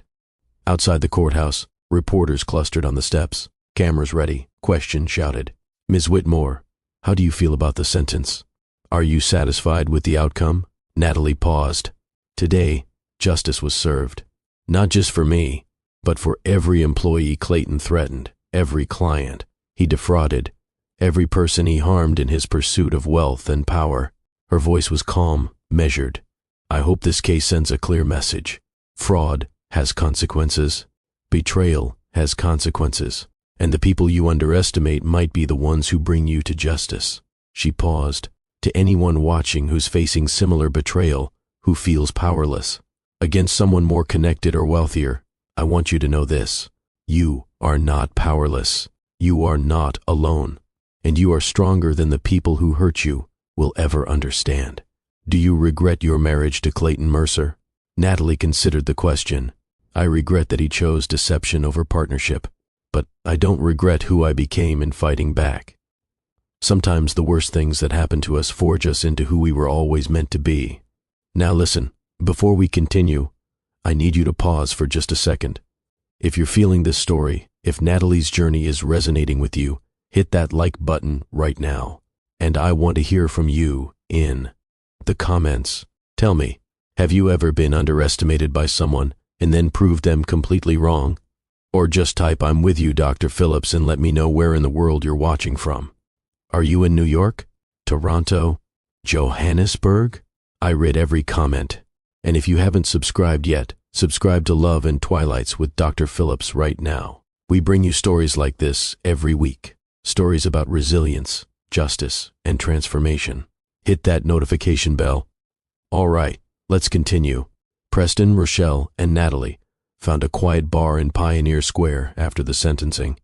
Outside the courthouse, reporters clustered on the steps. Cameras ready, questions shouted. Ms. Whitmore, how do you feel about the sentence? Are you satisfied with the outcome? Natalie paused. Today, justice was served. Not just for me, but for every employee Clayton threatened, every client he defrauded, every person he harmed in his pursuit of wealth and power. Her voice was calm, measured. I hope this case sends a clear message. Fraud has consequences. Betrayal has consequences. And the people you underestimate might be the ones who bring you to justice. She paused. To anyone watching who's facing similar betrayal, who feels powerless against someone more connected or wealthier, I want you to know this. You are not powerless. You are not alone. And you are stronger than the people who hurt you will ever understand. Do you regret your marriage to Clayton Mercer? Natalie considered the question. I regret that he chose deception over partnership. But I don't regret who I became in fighting back. Sometimes the worst things that happen to us forge us into who we were always meant to be. Now listen, before we continue, I need you to pause for just a second. If you're feeling this story, if Natalie's journey is resonating with you, hit that like button right now. And I want to hear from you in the comments. Tell me, have you ever been underestimated by someone and then proved them completely wrong? Or just type I'm with you, Dr. Phillips, and let me know where in the world you're watching from. Are you in New York? Toronto? Johannesburg? I read every comment. And if you haven't subscribed yet, subscribe to Love and Twilights with Dr. Phillips right now. We bring you stories like this every week. Stories about resilience, justice, and transformation. Hit that notification bell. All right, Let's continue. Preston, Rochelle, and Natalie found a quiet bar in Pioneer Square after the sentencing.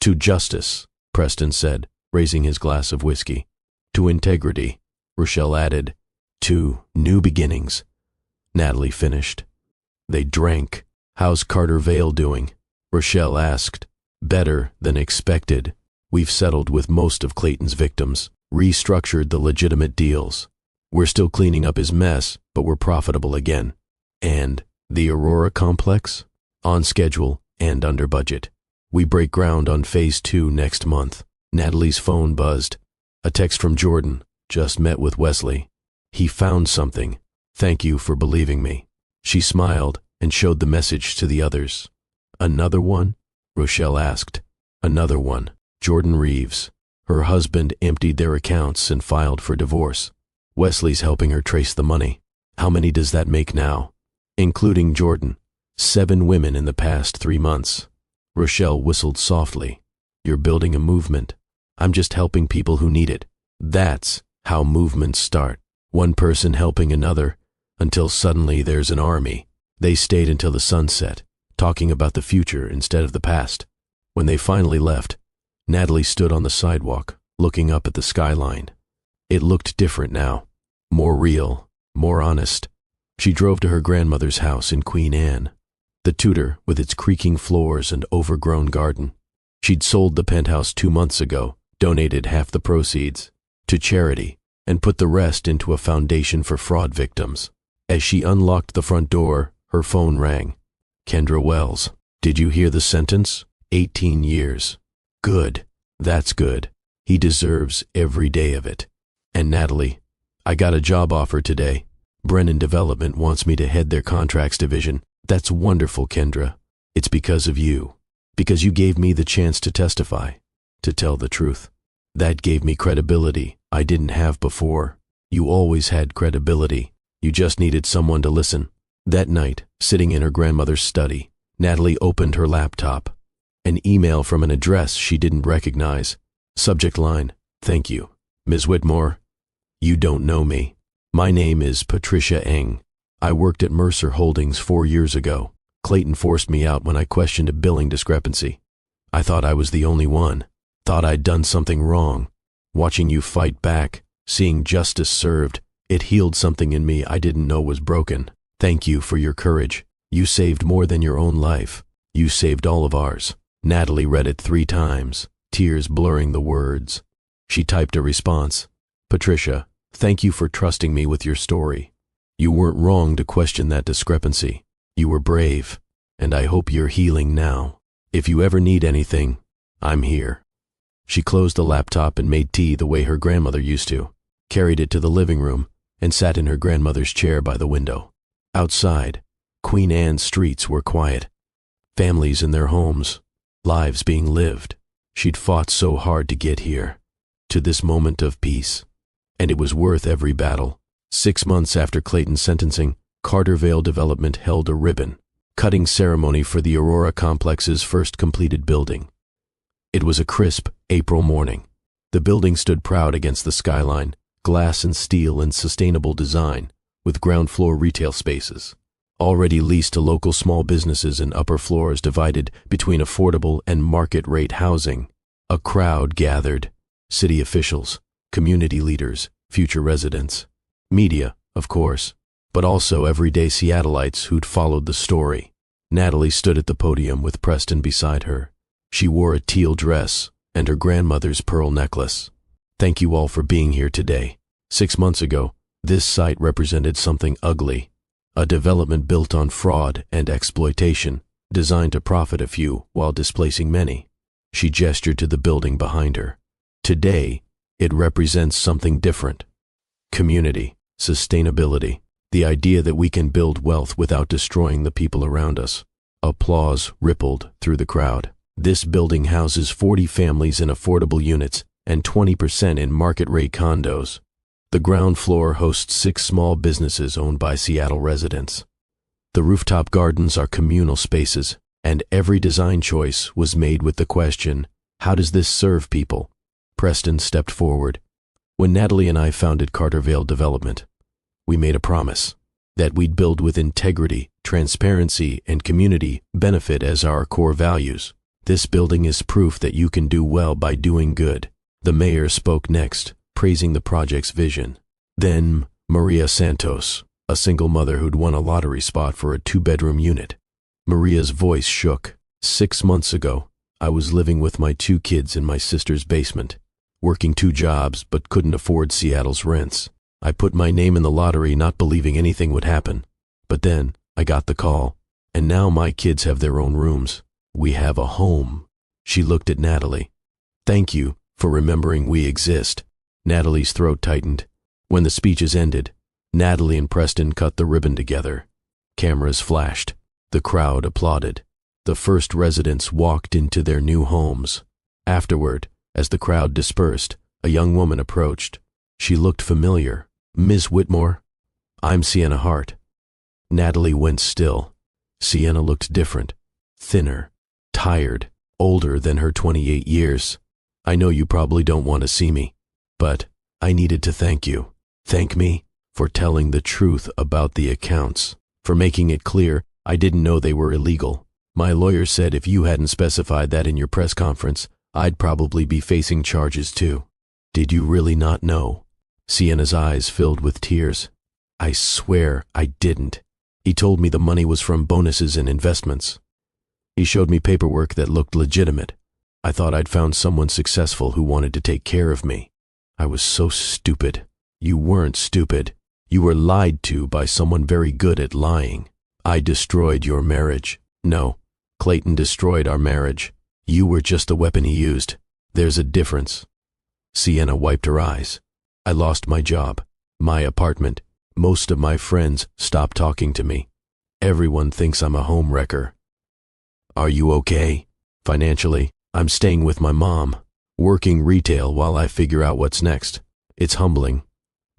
To justice, Preston said, raising his glass of whiskey. To integrity, Rochelle added. To new beginnings, Natalie finished. They drank. How's Carter Vale doing? Rochelle asked. Better than expected. We've settled with most of Clayton's victims, restructured the legitimate deals. We're still cleaning up his mess, but we're profitable again. And the Aurora complex? On schedule and under budget. We break ground on Phase 2 next month. Natalie's phone buzzed. A text from Jordan. Just met with Wesley. He found something. Thank you for believing me. She smiled and showed the message to the others. Another one? Rochelle asked. Another one. Jordan Reeves. Her husband emptied their accounts and filed for divorce. Wesley's helping her trace the money. How many does that make now? Including Jordan. 7 women in the past 3 months. Rochelle whistled softly. You're building a movement. I'm just helping people who need it. That's how movements start. One person helping another, until suddenly there's an army. They stayed until the sun set, talking about the future instead of the past. When they finally left, Natalie stood on the sidewalk, looking up at the skyline. It looked different now, more real, more honest. She drove to her grandmother's house in Queen Anne, the Tudor with its creaking floors and overgrown garden. She'd sold the penthouse 2 months ago, donated half the proceeds to charity, and put the rest into a foundation for fraud victims. As she unlocked the front door, her phone rang. Kendra Wells. Did you hear the sentence? 18 years. Good. That's good. He deserves every day of it. And Natalie, I got a job offer today. Brennan Development wants me to head their contracts division. That's wonderful, Kendra. It's because of you. Because you gave me the chance to testify, to tell the truth. That gave me credibility I didn't have before. You always had credibility. You just needed someone to listen. That night, sitting in her grandmother's study, Natalie opened her laptop. An email from an address she didn't recognize. Subject line, thank you. Ms. Whitmore, you don't know me. My name is Patricia Eng. I worked at Mercer Holdings 4 years ago. Clayton forced me out when I questioned a billing discrepancy. I thought I was the only one. Thought I'd done something wrong. Watching you fight back, seeing justice served, it healed something in me I didn't know was broken. Thank you for your courage. You saved more than your own life. You saved all of ours. Natalie read it 3 times, tears blurring the words. She typed a response. Patricia, thank you for trusting me with your story. You weren't wrong to question that discrepancy. You were brave, and I hope you're healing now. If you ever need anything, I'm here. She closed the laptop and made tea the way her grandmother used to, carried it to the living room, and sat in her grandmother's chair by the window. Outside, Queen Anne's streets were quiet. Families in their homes, lives being lived. She'd fought so hard to get here, to this moment of peace. And it was worth every battle. 6 months after Clayton's sentencing, Carter Vale Development held a ribbon-cutting ceremony for the Aurora Complex's first completed building. It was a crisp April morning. The building stood proud against the skyline, glass and steel in sustainable design, with ground floor retail spaces, already leased to local small businesses and upper floors divided between affordable and market-rate housing. A crowd gathered, city officials, community leaders, future residents, media, of course, but also everyday Seattleites who'd followed the story. Natalie stood at the podium with Preston beside her. She wore a teal dress and her grandmother's pearl necklace. Thank you all for being here today. 6 months ago, this site represented something ugly, a development built on fraud and exploitation, designed to profit a few while displacing many. She gestured to the building behind her. Today, it represents something different. Community, sustainability, the idea that we can build wealth without destroying the people around us. Applause rippled through the crowd. This building houses 40 families in affordable units and 20% in market-rate condos. The ground floor hosts 6 small businesses owned by Seattle residents. The rooftop gardens are communal spaces, and every design choice was made with the question, how does this serve people? Preston stepped forward. When Natalie and I founded Carter Vale Development, we made a promise. that we'd build with integrity, transparency, and community benefit as our core values. This building is proof that you can do well by doing good. The mayor spoke next, praising the project's vision. Then Maria Santos, a single mother who'd won a lottery spot for a 2-bedroom unit. Maria's voice shook. 6 months ago, I was living with my 2 kids in my sister's basement, working 2 jobs but couldn't afford Seattle's rents. I put my name in the lottery not believing anything would happen. But then I got the call, and now my kids have their own rooms. We have a home. She looked at Natalie. Thank you for remembering we exist. Natalie's throat tightened. When the speeches ended, Natalie and Preston cut the ribbon together. Cameras flashed. The crowd applauded. The first residents walked into their new homes. Afterward, as the crowd dispersed, a young woman approached. She looked familiar. Ms. Whitmore? I'm Sienna Hart. Natalie went still. Sienna looked different, thinner, tired, older than her 28 years. I know you probably don't want to see me, but I needed to thank you. Thank me for telling the truth about the accounts, for making it clear I didn't know they were illegal. My lawyer said if you hadn't specified that in your press conference, I'd probably be facing charges too. Did you really not know? Sienna's eyes filled with tears. I swear I didn't. He told me the money was from bonuses and investments. He showed me paperwork that looked legitimate. I thought I'd found someone successful who wanted to take care of me. I was so stupid. You weren't stupid. You were lied to by someone very good at lying. I destroyed your marriage. No, Clayton destroyed our marriage. You were just the weapon he used. There's a difference. Sienna wiped her eyes. I lost my job, my apartment. Most of my friends stopped talking to me. Everyone thinks I'm a homewrecker. Are you okay? Financially, I'm staying with my mom, working retail while I figure out what's next. It's humbling,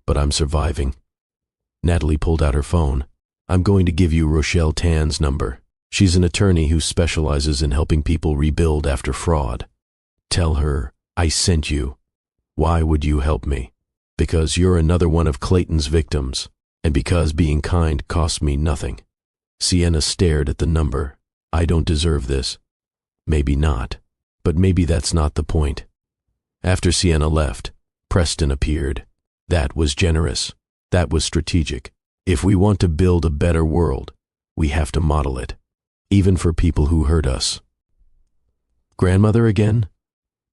but I'm surviving. Natalie pulled out her phone. I'm going to give you Rochelle Tan's number. She's an attorney who specializes in helping people rebuild after fraud. Tell her I sent you. Why would you help me? Because you're another one of Clayton's victims, and because being kind costs me nothing. Sienna stared at the number. I don't deserve this. Maybe not, but maybe that's not the point. After Sienna left, Preston appeared. That was generous. That was strategic. If we want to build a better world, we have to model it, even for people who hurt us. Grandmother again?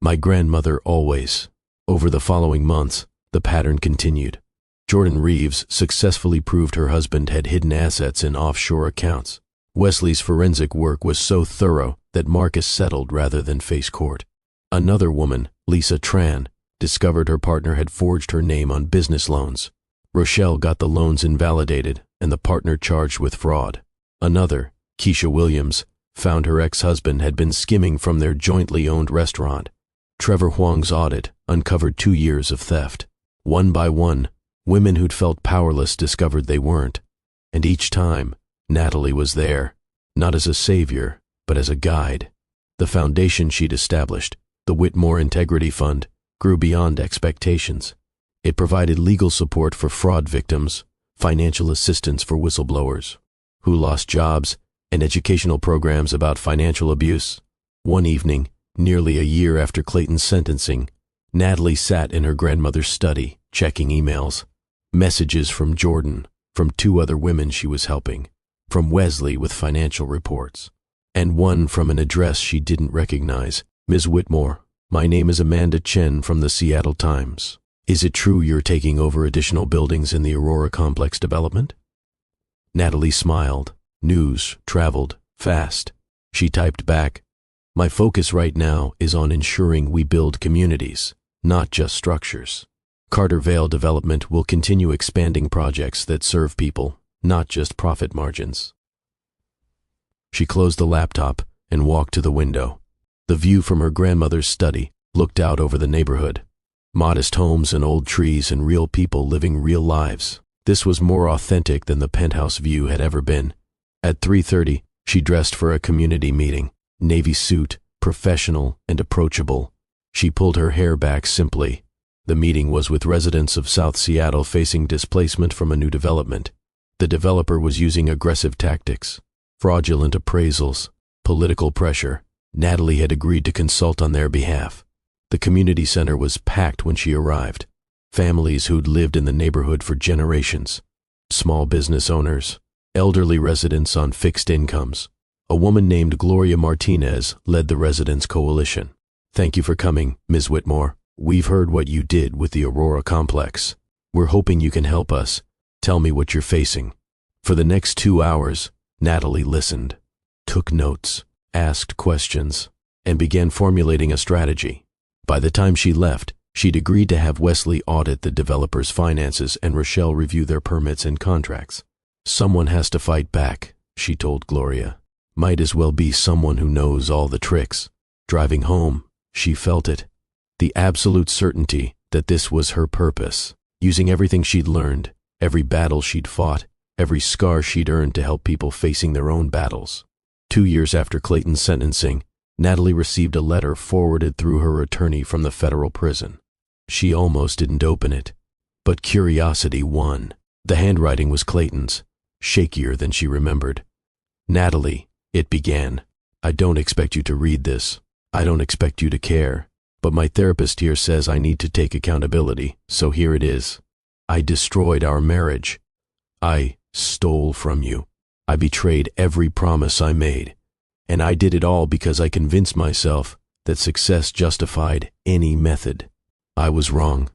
My grandmother always. Over the following months, the pattern continued. Jordan Reeves successfully proved her husband had hidden assets in offshore accounts. Wesley's forensic work was so thorough that Marcus settled rather than face court. Another woman, Lisa Tran, discovered her partner had forged her name on business loans. Rochelle got the loans invalidated and the partner charged with fraud. Another, Keisha Williams, found her ex-husband had been skimming from their jointly owned restaurant. Trevor Huang's audit uncovered 2 years of theft. One by one, women who'd felt powerless discovered they weren't. And each time, Natalie was there, not as a savior, but as a guide. The foundation she'd established, the Whitmore Integrity Fund, grew beyond expectations. It provided legal support for fraud victims, financial assistance for whistleblowers who lost jobs, and educational programs about financial abuse. One evening, nearly a year after Clayton's sentencing, Natalie sat in her grandmother's study, checking emails. Messages from Jordan, from 2 other women she was helping, from Wesley with financial reports, and one from an address she didn't recognize. Ms. Whitmore, my name is Amanda Chen from the Seattle Times. Is it true you're taking over additional buildings in the Aurora Complex development? Natalie smiled. News traveled fast. She typed back, my focus right now is on ensuring we build communities, not just structures. Carter Vale Development will continue expanding projects that serve people, not just profit margins. She closed the laptop and walked to the window. The view from her grandmother's study looked out over the neighborhood. Modest homes and old trees and real people living real lives. This was more authentic than the penthouse view had ever been. At 3:30, she dressed for a community meeting. Navy suit, professional and approachable. She pulled her hair back simply. The meeting was with residents of South Seattle facing displacement from a new development. The developer was using aggressive tactics, fraudulent appraisals, political pressure. Natalie had agreed to consult on their behalf. The community center was packed when she arrived. Families who'd lived in the neighborhood for generations. Small business owners, elderly residents on fixed incomes. A woman named Gloria Martinez led the residents' coalition. "Thank you for coming, Ms. Whitmore. We've heard what you did with the Aurora complex. We're hoping you can help us. Tell me what you're facing." For the next 2 hours, Natalie listened, took notes, asked questions, and began formulating a strategy. By the time she left, she'd agreed to have Wesley audit the developer's finances and Rochelle review their permits and contracts. "Someone has to fight back," she told Gloria. "Might as well be someone who knows all the tricks." Driving home, she felt it. The absolute certainty that this was her purpose, using everything she'd learned, every battle she'd fought, every scar she'd earned to help people facing their own battles. 2 years after Clayton's sentencing, Natalie received a letter forwarded through her attorney from the federal prison. She almost didn't open it, but curiosity won. The handwriting was Clayton's, shakier than she remembered. "Natalie," it began, "I don't expect you to read this. I don't expect you to care. But my therapist here says I need to take accountability, so here it is. I destroyed our marriage. I stole from you. I betrayed every promise I made. And I did it all because I convinced myself that success justified any method. I was wrong.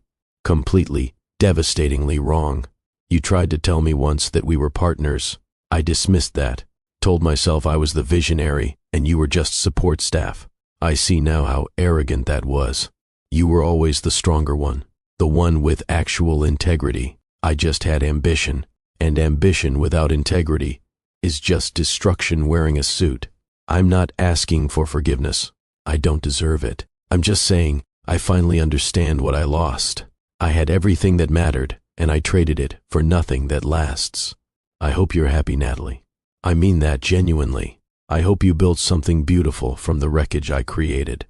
Completely, devastatingly wrong. You tried to tell me once that we were partners. I dismissed that, told myself I was the visionary and you were just support staff. I see now how arrogant that was. You were always the stronger one, the one with actual integrity. I just had ambition, and ambition without integrity is just destruction wearing a suit. I'm not asking for forgiveness. I don't deserve it. I'm just saying I finally understand what I lost. I had everything that mattered, and I traded it for nothing that lasts. I hope you're happy, Natalie. I mean that genuinely. I hope you built something beautiful from the wreckage I created."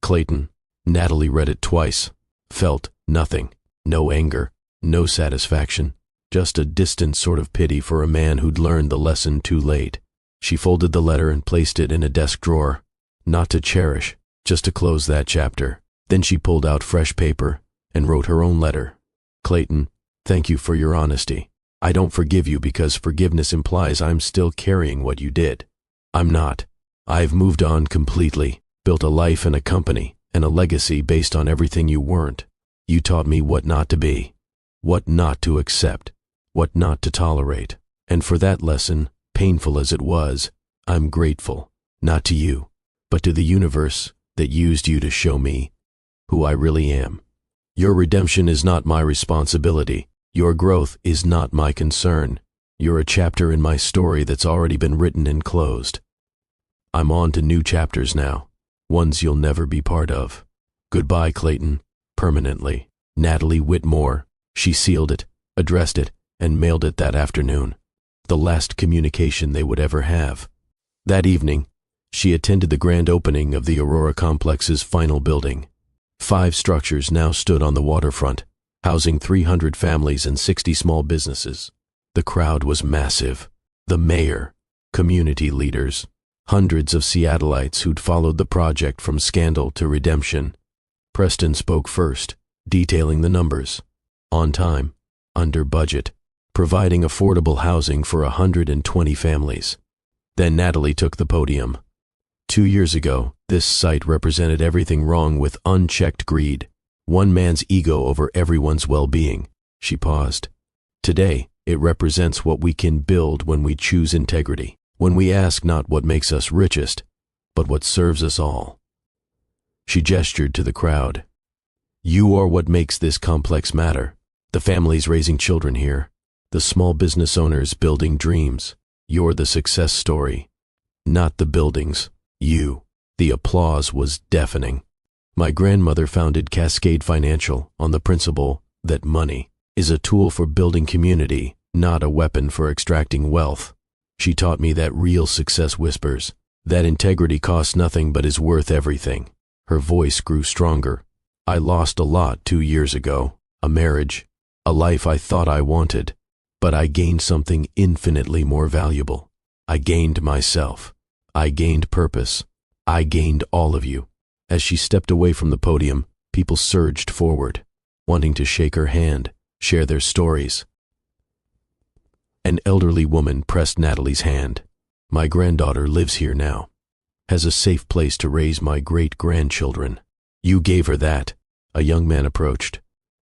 Clayton. Natalie read it twice. Felt nothing. No anger. No satisfaction. Just a distant sort of pity for a man who'd learned the lesson too late. She folded the letter and placed it in a desk drawer. Not to cherish, just to close that chapter. Then she pulled out fresh paper and wrote her own letter. "Clayton, thank you for your honesty. I don't forgive you because forgiveness implies I'm still carrying what you did. I'm not. I've moved on completely, built a life and a company, and a legacy based on everything you weren't. You taught me what not to be, what not to accept, what not to tolerate. And for that lesson, painful as it was, I'm grateful, not to you, but to the universe that used you to show me who I really am. Your redemption is not my responsibility. Your growth is not my concern. You're a chapter in my story that's already been written and closed. I'm on to new chapters now, ones you'll never be part of. Goodbye, Clayton, permanently. Natalie Whitmore." She sealed it, addressed it, and mailed it that afternoon, the last communication they would ever have. That evening, she attended the grand opening of the Aurora Complex's final building. 5 structures now stood on the waterfront, housing 300 families and 60 small businesses. The crowd was massive. The mayor, community leaders, hundreds of Seattleites who'd followed the project from scandal to redemption. Preston spoke first, detailing the numbers. On time, under budget, providing affordable housing for 120 families. Then Natalie took the podium. 2 years ago, this site represented everything wrong with unchecked greed, one man's ego over everyone's well-being. She paused. Today, it represents what we can build when we choose integrity, when we ask not what makes us richest, but what serves us all. She gestured to the crowd. You are what makes this complex matter. The families raising children here, the small business owners building dreams. You're the success story, not the buildings. You. The applause was deafening. My grandmother founded Cascade Financial on the principle that money is a tool for building community, not a weapon for extracting wealth. She taught me that real success whispers, that integrity costs nothing but is worth everything. Her voice grew stronger. I lost a lot 2 years ago, a marriage, a life I thought I wanted. But I gained something infinitely more valuable. I gained myself. I gained purpose. I gained all of you. As she stepped away from the podium, people surged forward, wanting to shake her hand, share their stories. An elderly woman pressed Natalie's hand. My granddaughter lives here now, has a safe place to raise my great-grandchildren. You gave her that. A young man approached.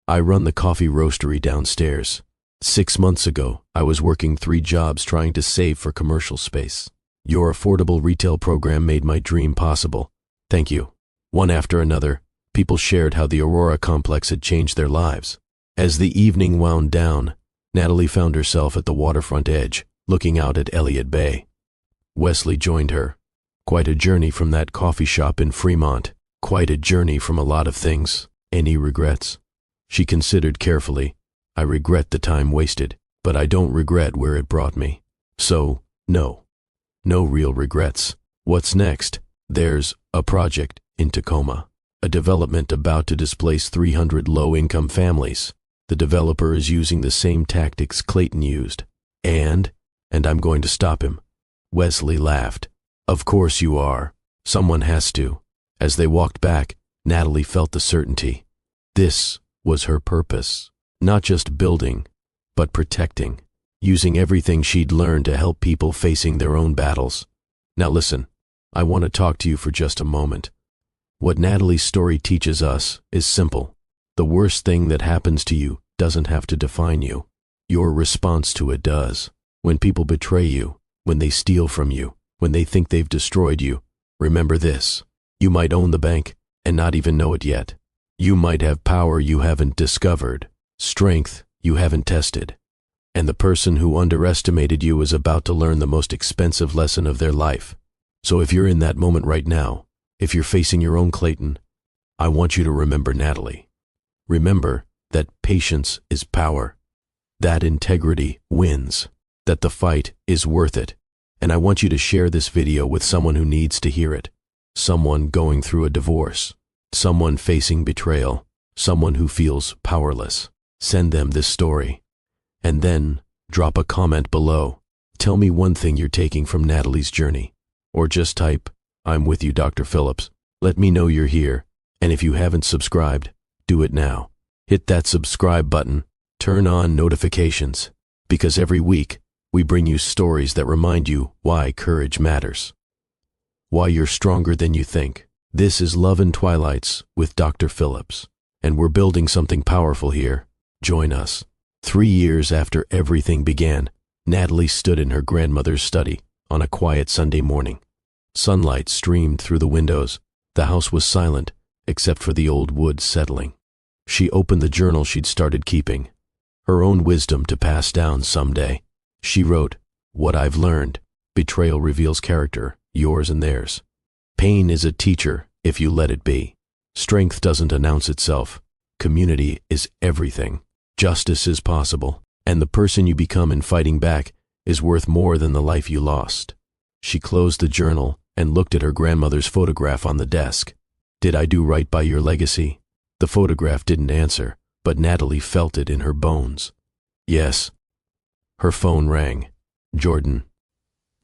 I run the coffee roastery downstairs. 6 months ago, I was working 3 jobs trying to save for commercial space. Your affordable retail program made my dream possible. Thank you. One after another, people shared how the Aurora complex had changed their lives. As the evening wound down, Natalie found herself at the waterfront edge, looking out at Elliott Bay. Wesley joined her. Quite a journey from that coffee shop in Fremont. Quite a journey from a lot of things. Any regrets? She considered carefully. I regret the time wasted, but I don't regret where it brought me. So, no. No real regrets. What's next? There's a project in Tacoma. A development about to displace 300 low-income families. The developer is using the same tactics Clayton used. And I'm going to stop him. Wesley laughed. Of course you are. Someone has to. As they walked back, Natalie felt the certainty. This was her purpose. Not just building, but protecting. Using everything she'd learned to help people facing their own battles. Now listen, I want to talk to you for just a moment. What Natalie's story teaches us is simple. The worst thing that happens to you doesn't have to define you. Your response to it does. When people betray you, when they steal from you, when they think they've destroyed you, remember this. You might own the bank and not even know it yet. You might have power you haven't discovered, strength you haven't tested. And the person who underestimated you is about to learn the most expensive lesson of their life. So if you're in that moment right now, if you're facing your own Clayton, I want you to remember Natalie. Remember that patience is power, that integrity wins, that the fight is worth it. And I want you to share this video with someone who needs to hear it. Someone going through a divorce, someone facing betrayal, someone who feels powerless. Send them this story. And then drop a comment below. Tell me one thing you're taking from Natalie's journey. Or just type, I'm with you, Dr. Phillips. Let me know you're here. And if you haven't subscribed, do it now. Hit that subscribe button. Turn on notifications. Because every week, we bring you stories that remind you why courage matters. Why you're stronger than you think. This is Love and Twilights with Dr. Phillips. And we're building something powerful here. Join us. 3 years after everything began, Natalie stood in her grandmother's study on a quiet Sunday morning. Sunlight streamed through the windows. The house was silent, except for the old wood settling. She opened the journal she'd started keeping. Her own wisdom to pass down someday. She wrote, What I've learned. Betrayal reveals character, yours and theirs. Pain is a teacher if you let it be. Strength doesn't announce itself. Community is everything. Justice is possible, and the person you become in fighting back is worth more than the life you lost. She closed the journal and looked at her grandmother's photograph on the desk. Did I do right by your legacy? The photograph didn't answer, but Natalie felt it in her bones. Yes. Her phone rang. Jordan.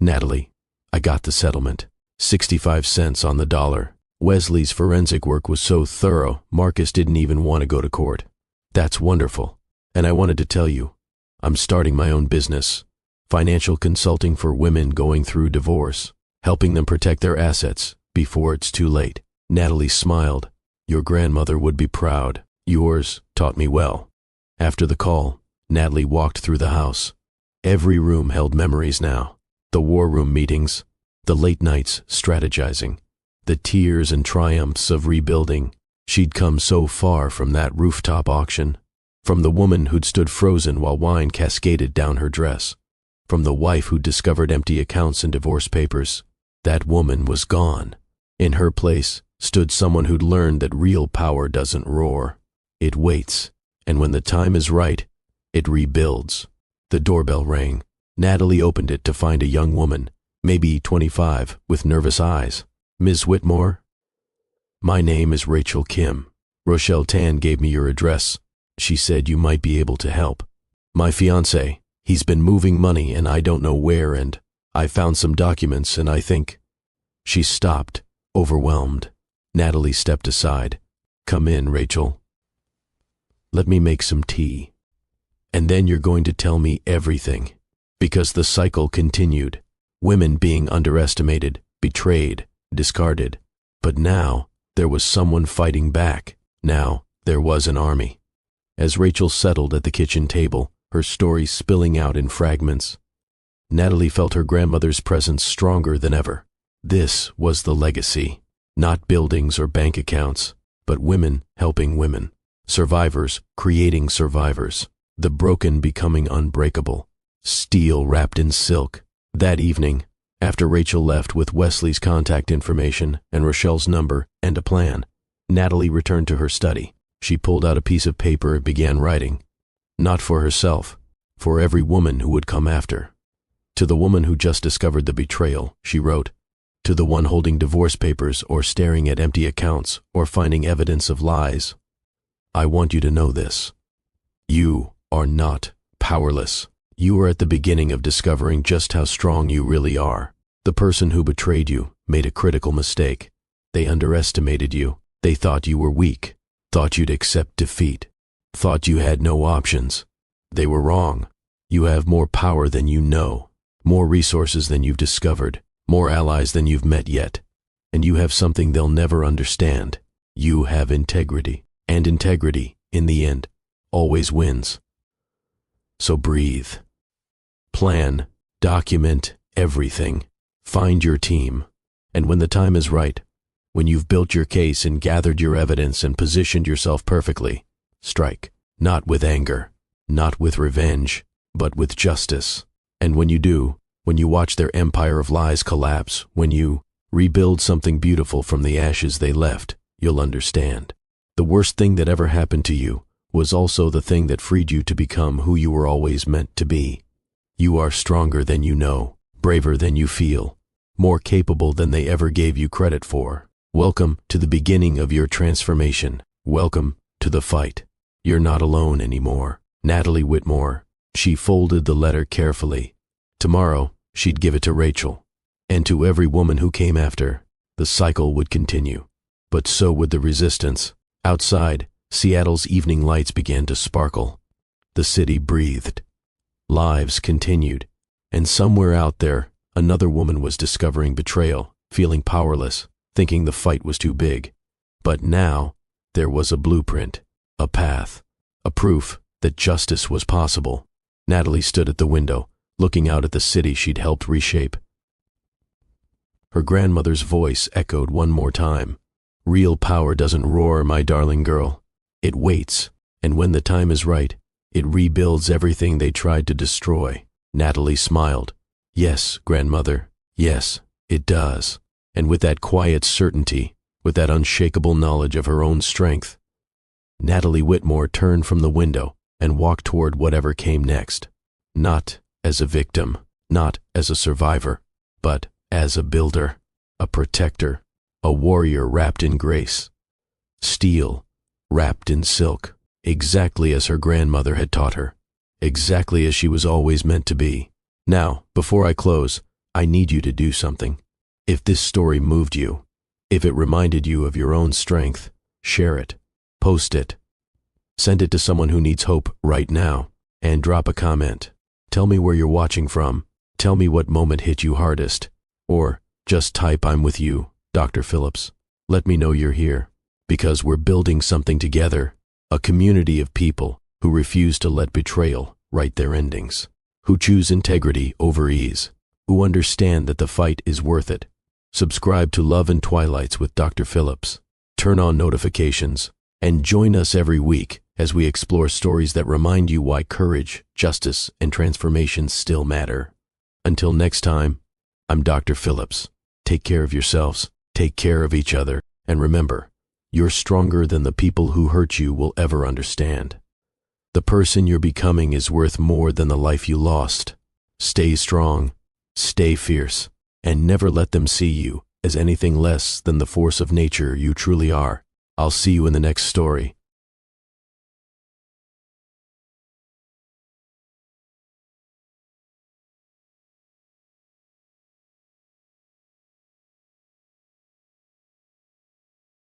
Natalie, I got the settlement. 65 cents on the dollar. Wesley's forensic work was so thorough, Marcus didn't even want to go to court. That's wonderful. And I wanted to tell you, I'm starting my own business. Financial consulting for women going through divorce, helping them protect their assets before it's too late. Natalie smiled. Your grandmother would be proud. Yours taught me well. After the call, Natalie walked through the house. Every room held memories now. The war room meetings, the late nights strategizing, the tears and triumphs of rebuilding. She'd come so far from that rooftop auction, from the woman who'd stood frozen while wine cascaded down her dress, from the wife who'd discovered empty accounts and divorce papers. That woman was gone. In her place stood someone who'd learned that real power doesn't roar. It waits, and when the time is right, it rebuilds. The doorbell rang. Natalie opened it to find a young woman, maybe 25, with nervous eyes. Ms. Whitmore? My name is Rachel Kim. Rochelle Tan gave me your address. She said you might be able to help. My fiancé, He's been moving money and I don't know where, and I found some documents and I think—" She stopped, overwhelmed. Natalie stepped aside. "Come in, Rachel. Let me make some tea. And then you're going to tell me everything." Because the cycle continued. Women being underestimated, betrayed, discarded. But now, there was someone fighting back. Now, there was an army. As Rachel settled at the kitchen table, her story spilling out in fragments, Natalie felt her grandmother's presence stronger than ever. This was the legacy. Not buildings or bank accounts, but women helping women. Survivors creating survivors. The broken becoming unbreakable. Steel wrapped in silk. That evening, after Rachel left with Wesley's contact information and Rochelle's number and a plan, Natalie returned to her study. She pulled out a piece of paper and began writing. Not for herself, for every woman who would come after. To the woman who just discovered the betrayal, she wrote. To the one holding divorce papers or staring at empty accounts or finding evidence of lies. I want you to know this. You are not powerless. You are at the beginning of discovering just how strong you really are. The person who betrayed you made a critical mistake. They underestimated you. They thought you were weak, thought you'd accept defeat, thought you had no options. They were wrong. You have more power than you know, more resources than you've discovered, more allies than you've met yet. And you have something they'll never understand. You have integrity. And integrity, in the end, always wins. So breathe. Plan, document everything. Find your team. And when the time is right, when you've built your case and gathered your evidence and positioned yourself perfectly, strike. Not with anger, not with revenge, but with justice. And when you do, when you watch their empire of lies collapse, when you rebuild something beautiful from the ashes they left, you'll understand. The worst thing that ever happened to you was also the thing that freed you to become who you were always meant to be. You are stronger than you know, braver than you feel, more capable than they ever gave you credit for. Welcome to the beginning of your transformation. Welcome to the fight. You're not alone anymore. Natalie Whitmore. She folded the letter carefully. Tomorrow, she'd give it to Rachel. And to every woman who came after, the cycle would continue. But so would the resistance. Outside, Seattle's evening lights began to sparkle. The city breathed. Lives continued. And somewhere out there, another woman was discovering betrayal, feeling powerless, thinking the fight was too big. But now, there was a blueprint, a path, a proof that justice was possible. Natalie stood at the window, looking out at the city she'd helped reshape. Her grandmother's voice echoed one more time. Real power doesn't roar, my darling girl. It waits, and when the time is right, it rebuilds everything they tried to destroy. Natalie smiled. Yes, grandmother, yes, it does. And with that quiet certainty, with that unshakable knowledge of her own strength, Natalie Whitmore turned from the window and walked toward whatever came next. Not as a victim, not as a survivor, but as a builder, a protector, a warrior wrapped in grace. Steel, wrapped in silk, exactly as her grandmother had taught her, exactly as she was always meant to be. Now, before I close, I need you to do something. If this story moved you, if it reminded you of your own strength, share it, post it, send it to someone who needs hope right now, and drop a comment. Tell me where you're watching from. Tell me what moment hit you hardest. Or just type "I'm with you, Dr. Phillips." Let me know you're here, because we're building something together, a community of people who refuse to let betrayal write their endings, who choose integrity over ease, who understand that the fight is worth it. Subscribe to Love and Twilights with Dr. Phillips. Turn on notifications, and join us every week as we explore stories that remind you why courage, justice, and transformation still matter. Until next time, I'm Dr. Phillips. Take care of yourselves, take care of each other, and remember, you're stronger than the people who hurt you will ever understand. The person you're becoming is worth more than the life you lost. Stay strong, stay fierce, and never let them see you as anything less than the force of nature you truly are. I'll see you in the next story.